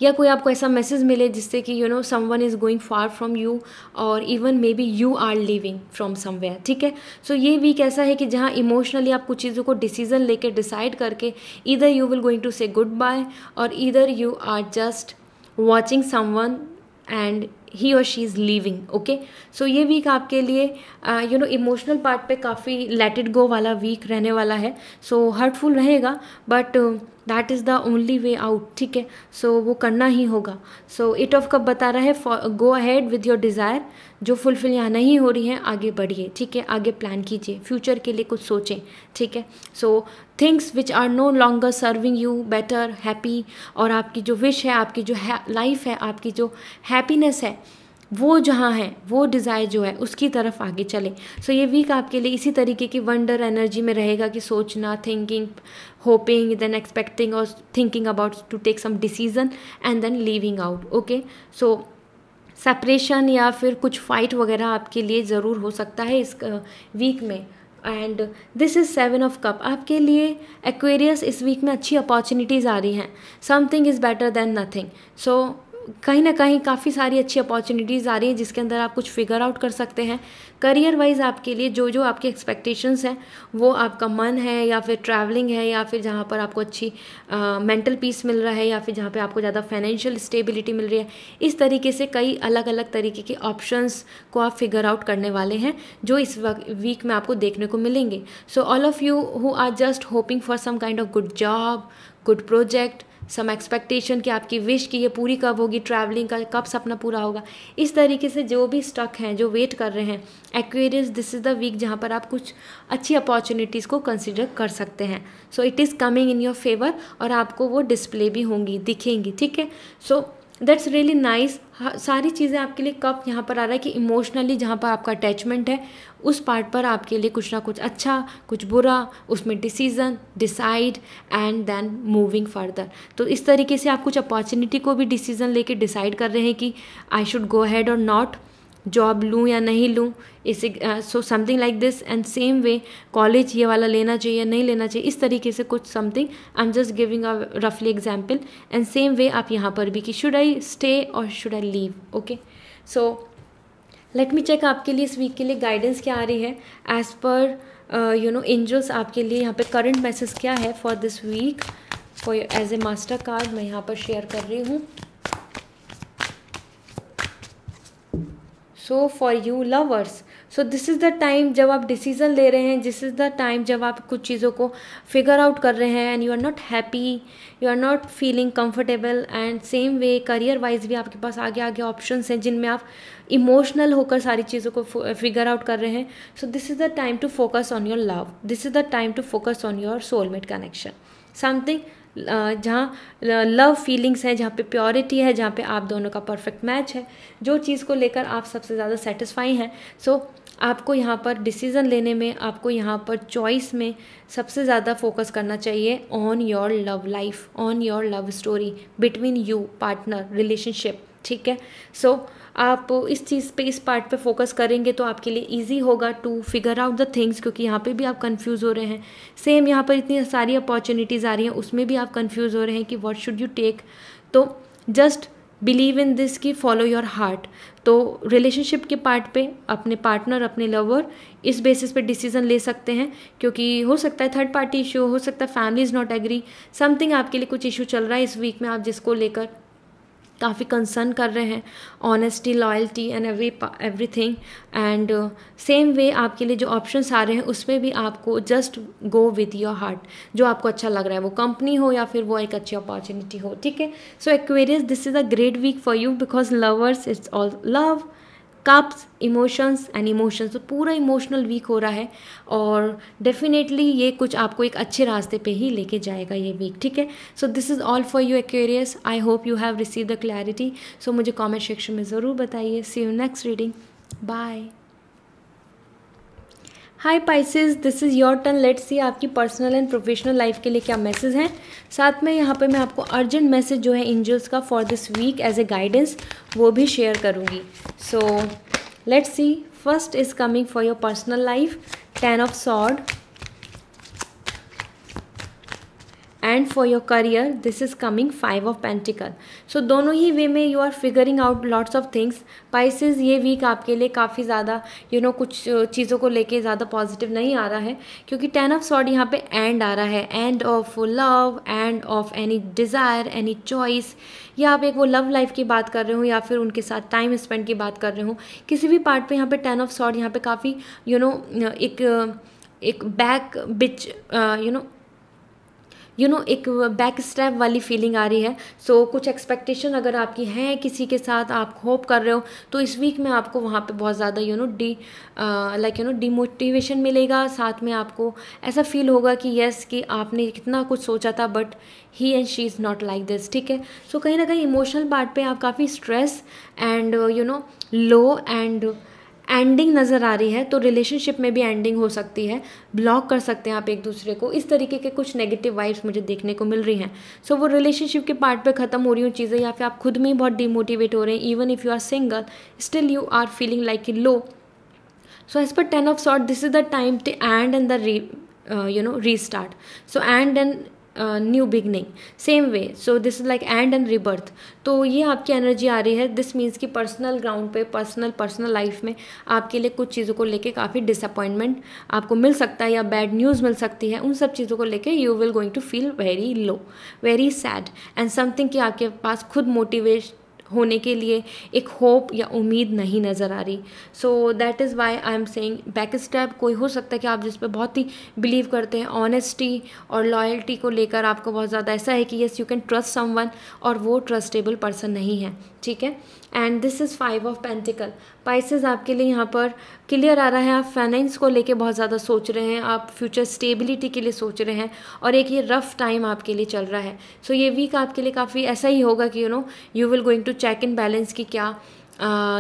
Speaker 1: या कोई आपको ऐसा मैसेज मिले जिससे कि someone is going far from you, और even maybe you are living from somewhere, ठीक है। सो ये वीक ऐसा है कि जहाँ इमोशनली आप कुछ चीज़ों को डिसीजन लेके डिसाइड करके either you will going to say goodbye, और either you are just watching someone and he और she is living, okay. So ये वीक आपके लिए इमोशनल पार्ट पे काफ़ी लेट इट गो वाला वीक रहने वाला है। सो हर्टफुल रहेगा, but that is the only way out, ठीक है। सो वो करना ही होगा। सो 8 ऑफ कप बता रहा है go ahead with your desire, जो फुलफिल यहाँ नहीं हो रही हैं आगे बढ़िए, ठीक है, आगे प्लान कीजिए, फ्यूचर के लिए कुछ सोचें, ठीक है। So things which are no longer serving you better, happy, और आपकी जो विश है, आपकी जो लाइफ है, आपकी जो हैप्पीनेस है, वो जहाँ है, वो डिज़ायर जो है उसकी तरफ आगे चले। सो ये वीक आपके लिए इसी तरीके की वंडर एनर्जी में रहेगा कि सोचना, थिंकिंग, होपिंग, देन एक्सपेक्टिंग और thinking about to take some decision and then leaving out. Okay, so separation या फिर कुछ फाइट वगैरह आपके लिए ज़रूर हो सकता है इस वीक में। And this is 7 of cup. आपके लिए एक्वेरियस इस वीक में अच्छी अपॉर्चुनिटीज़ आ रही हैं। Something is better than nothing. So कहीं ना कहीं काफ़ी सारी अच्छी अपॉर्चुनिटीज़ आ रही हैं जिसके अंदर आप कुछ फिगर आउट कर सकते हैं। करियर वाइज आपके लिए जो जो आपके एक्सपेक्टेशंस हैं, वो आपका मन है या फिर ट्रैवलिंग है या फिर जहाँ पर आपको अच्छी मेंटल पीस मिल रहा है या फिर जहाँ पे आपको ज़्यादा फाइनेंशियल स्टेबिलिटी मिल रही है, इस तरीके से कई अलग अलग तरीके के ऑप्शंस को आप फिगर आउट करने वाले हैं जो इस वीक में आपको देखने को मिलेंगे। So all of you who are just hoping for some kind of good job, good project, some expectation कि आपकी विश की ये पूरी कब होगी, ट्रैवलिंग का कब सपना पूरा होगा, इस तरीके से जो भी स्टक हैं, जो वेट कर रहे हैं Aquarius, this is the week जहाँ पर आप कुछ अच्छी अपॉर्चुनिटीज़ को कंसिडर कर सकते हैं। So it is coming in your favour और आपको वो डिस्प्ले भी होंगी, दिखेंगी। ठीक है, सो दैट्स रियली नाइस। सारी चीज़ें आपके लिए कब यहाँ पर आ रहा है कि इमोशनली जहाँ पर आपका अटैचमेंट है उस पार्ट पर आपके लिए कुछ ना कुछ अच्छा, कुछ बुरा, उसमें decision, decide and then moving further. तो इस तरीके से आप कुछ अपॉर्चुनिटी को भी डिसीजन लेके डिसाइड कर रहे हैं कि आई शुड गो अहेड और नॉट, जॉब लूँ या नहीं लूँ, इसे so something like this. And same way college ये वाला लेना चाहिए या नहीं लेना चाहिए, इस तरीके से कुछ something, I am just giving a रफली एग्जाम्पल। एंड सेम वे आप यहाँ पर भी कि शुड आई स्टे और should I leave. Okay, so let me check आपके लिए इस वीक के लिए गाइडेंस क्या आ रही है एज पर एंजल्स। आपके लिए यहाँ पे करंट मैसेज क्या है for this week for as a master card मैं यहाँ पर शेयर कर रही हूँ। So for you lovers, so this is the time जब आप डिसीजन ले रहे हैं, दिस इज़ द टाइम जब आप कुछ चीज़ों को फिगर आउट कर रहे हैं and you are not happy, you are not feeling comfortable. And same way career wise भी आपके पास आगे आगे ऑप्शंस हैं जिनमें आप इमोशनल होकर सारी चीज़ों को फिगर आउट कर रहे हैं। So this is the time to focus on your love, this is the time to focus on your soulmate connection, something जहाँ लव फीलिंग्स हैं, जहाँ पे प्योरिटी है, जहाँ पे आप दोनों का परफेक्ट मैच है, जो चीज़ को लेकर आप सबसे ज़्यादा सेटिस्फाई हैं। सो आपको यहाँ पर डिसीज़न लेने में, आपको यहाँ पर चॉइस में सबसे ज़्यादा फोकस करना चाहिए on your love life, on your love story between you, partner, relationship. ठीक है, सो आप इस चीज़ पे, इस पार्ट पे फोकस करेंगे तो आपके लिए इजी होगा to figure out the things, क्योंकि यहाँ पे भी आप कंफ्यूज हो रहे हैं। सेम यहाँ पर इतनी सारी अपॉर्चुनिटीज़ आ रही हैं, उसमें भी आप कंफ्यूज हो रहे हैं कि व्हाट शुड यू टेक। तो जस्ट बिलीव इन दिस कि फॉलो योर हार्ट। तो रिलेशनशिप के पार्ट पे अपने पार्टनर, अपने लवर, इस बेसिस पे डिसीजन ले सकते हैं, क्योंकि हो सकता है थर्ड पार्टी इशू, हो सकता है family is not agree, something आपके लिए कुछ इशू चल रहा है इस वीक में, आप जिसको लेकर काफ़ी कंसर्न कर रहे हैं, honesty, loyalty and everything. And same वे आपके लिए जो ऑप्शंस आ रहे हैं उसमें भी आपको just go with your heart, जो आपको अच्छा लग रहा है, वो कंपनी हो या फिर वो एक अच्छी अपॉर्चुनिटी हो। ठीक है, so Aquarius, this is a great week for you because lovers, it's all love, cups, emotions and emotions. तो पूरा इमोशनल वीक हो रहा है और डेफिनेटली ये कुछ आपको एक अच्छे रास्ते पे ही लेके जाएगा ये वीक। ठीक है, so this is all for you Aquarius. I hope you have receive the clarity. So मुझे कमेंट सेक्शन में ज़रूर बताइए। See you next reading, bye. Hi Pisces, this is your turn. Let's see आपकी personal and professional life के लिए क्या message हैं। साथ में यहाँ पे मैं आपको अर्जेंट मैसेज जो है एंजल्स का for this week as a guidance वो भी शेयर करूँगी। So let's see, first is coming for your personal life, 10 of sword, and for your career this is coming 5 of pentacle. So दोनों ही way में you are figuring out lots of things. Pisces, ये week आपके लिए काफ़ी ज़्यादा कुछ चीज़ों को लेके ज़्यादा पॉजिटिव नहीं आ रहा है, क्योंकि 10 ऑफ सॉर्ड यहाँ पे एंड आ रहा है, end of love, end of any desire, any choice, या आप एक वो लव लाइफ की बात कर रहे हो या फिर उनके साथ टाइम स्पेंड की बात कर रहे हो, किसी भी पार्ट पे यहाँ पे 10 ऑफ सॉर्ड यहाँ पे काफ़ी एक बैक बिच एक बैक स्टेप वाली फीलिंग आ रही है। सो कुछ एक्सपेक्टेशन अगर आपकी है किसी के साथ, आप होप कर रहे हो, तो इस वीक में आपको वहाँ पे बहुत ज़्यादा डिमोटिवेशन मिलेगा। साथ में आपको ऐसा फील होगा कि यस कि आपने कितना कुछ सोचा था but he and she is not like this, ठीक है। सो कहीं ना कहीं इमोशनल पार्ट पे आप काफ़ी stress and low and ending नज़र आ रही है। तो रिलेशनशिप में भी एंडिंग हो सकती है, ब्लॉक कर सकते हैं आप एक दूसरे को, इस तरीके के कुछ नेगेटिव वाइब्स मुझे देखने को मिल रही हैं। सो वो रिलेशनशिप के पार्ट पे ख़त्म हो रही हूँ चीज़ें, या फिर आप खुद में ही बहुत डिमोटिवेट हो रहे हैं। Even if you are single still you are feeling like a low. So as per 10 of Swords, this is the time to end and the restart. So end and new beginning same way. So this is like and and rebirth. तो ये आपकी energy आ रही है। This means कि personal ground पे, personal life में आपके लिए कुछ चीज़ों को लेके काफ़ी डिसअपॉइंटमेंट आपको मिल सकता है या बैड न्यूज़ मिल सकती है। उन सब चीज़ों को लेके you will going to feel very low, very sad and something कि आपके पास खुद मोटिवेट होने के लिए एक होप या उम्मीद नहीं नज़र आ रही। सो that is Y I am saying back step. कोई हो सकता है कि आप जिस पे बहुत ही बिलीव करते हैं, ऑनेस्टी और लॉयल्टी को लेकर आपको बहुत ज़्यादा ऐसा है कि yes you can trust someone, और वो ट्रस्टेबल पर्सन नहीं है, ठीक है। And this is 5 of pentacle. Pisces आपके लिए यहाँ पर क्लियर आ रहा है, आप फाइनेंस को लेके बहुत ज़्यादा सोच रहे हैं, आप फ्यूचर स्टेबिलिटी के लिए सोच रहे हैं, और एक ये रफ टाइम आपके लिए चल रहा है। सो ये वीक आपके लिए काफ़ी ऐसा ही होगा कि you will going to check in balance कि क्या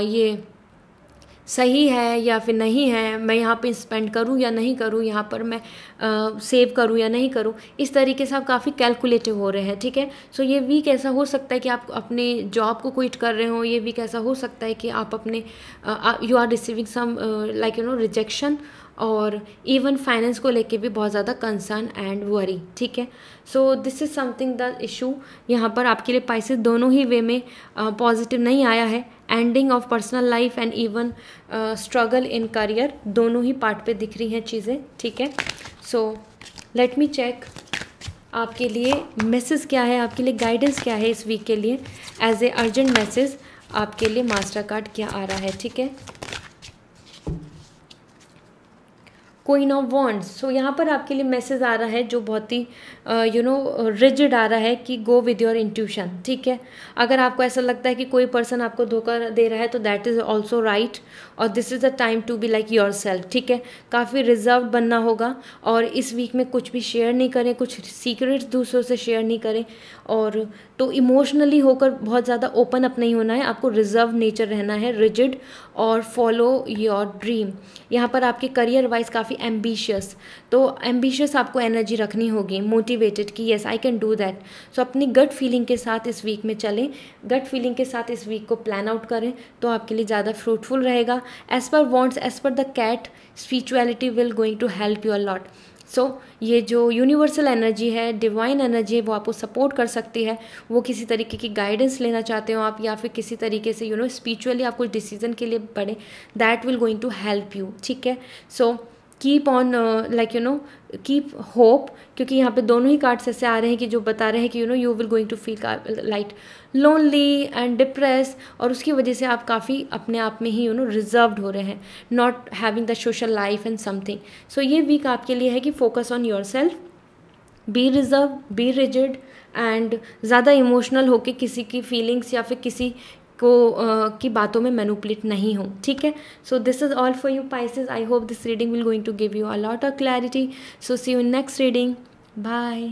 Speaker 1: ये सही है या फिर नहीं है, मैं यहाँ पे स्पेंड करूँ या नहीं करूँ, यहाँ पर मैं सेव करूँ या नहीं करूँ। इस तरीके से आप काफ़ी कैलकुलेटिव हो रहे हैं, ठीक है। सो ये वीक ऐसा हो सकता है कि आप अपने जॉब को क्विट कर रहे हो। ये वीक ऐसा हो सकता है कि आप अपने you are receiving some rejection, और इवन फाइनेंस को लेके भी बहुत ज़्यादा कंसर्न एंड वरी, ठीक है। So this is something the issue. यहाँ पर आपके लिए पाइसेस दोनों ही वे में पॉजिटिव नहीं आया है। Ending of personal life and even struggle in career, दोनों ही पार्ट पे दिख रही हैं चीज़ें, ठीक है। सो लेट मी चेक आपके लिए मैसेज क्या है, आपके लिए गाइडेंस क्या है इस वीक के लिए। एज ए अर्जेंट मैसेज आपके लिए मास्टर कार्ड क्या आ रहा है, ठीक है। Queen of wands. सो यहाँ पर आपके लिए मैसेज आ रहा है जो बहुत ही रिजिड आ रहा है कि गो विद योर इंट्यूशन, ठीक है। अगर आपको ऐसा लगता है कि कोई पर्सन आपको धोखा दे रहा है तो दैट इज़ ऑल्सो राइट, और this is the time to be like yourself, ठीक है। काफ़ी रिजर्व बनना होगा, और इस वीक में कुछ भी शेयर नहीं करें, कुछ सीक्रेट्स दूसरों से शेयर नहीं करें, और तो इमोशनली होकर बहुत ज़्यादा ओपन अप नहीं होना है, आपको रिजर्व नेचर रहना है, रिजिड, और फॉलो योर ड्रीम। यहाँ पर आपके करियर वाइज काफ़ी एम्बिशियस, तो एम्बिशियस आपको एनर्जी रखनी होगी, मोटिवेटेड कि yes I can do that. So अपनी गट फीलिंग के साथ इस वीक में चलें, गट फीलिंग के साथ इस वीक को प्लान आउट करें, तो आपके लिए ज़्यादा फ्रूटफुल रहेगा। As per wands, as per the card, spirituality will going to help you a lot. So ये जो यूनिवर्सल एनर्जी है, डिवाइन एनर्जी है, वो आपको सपोर्ट कर सकती है। वो किसी तरीके की गाइडेंस लेना चाहते हो आप, या फिर किसी तरीके से स्पिरिचुअली आप कुछ डिसीजन के लिए बढ़े, that will going to help you, ठीक है। So keep on keep hope, क्योंकि यहाँ पे दोनों ही कार्ड्स ऐसे आ रहे हैं कि जो बता रहे हैं कि you will going to feel like lonely and depress, और उसकी वजह से आप काफ़ी अपने आप में ही रिजर्व्ड हो रहे हैं, not having the social life and something. So ये वीक आपके लिए है कि focus on your self, be reserve, be rigid, and ज़्यादा इमोशनल होके किसी की फीलिंग्स या फिर किसी को की बातों में मैनिपुलेट नहीं हो, ठीक है। So this is all for you Pisces. I hope this reading will going to give you a lot of clarity. So see you in next reading. Bye.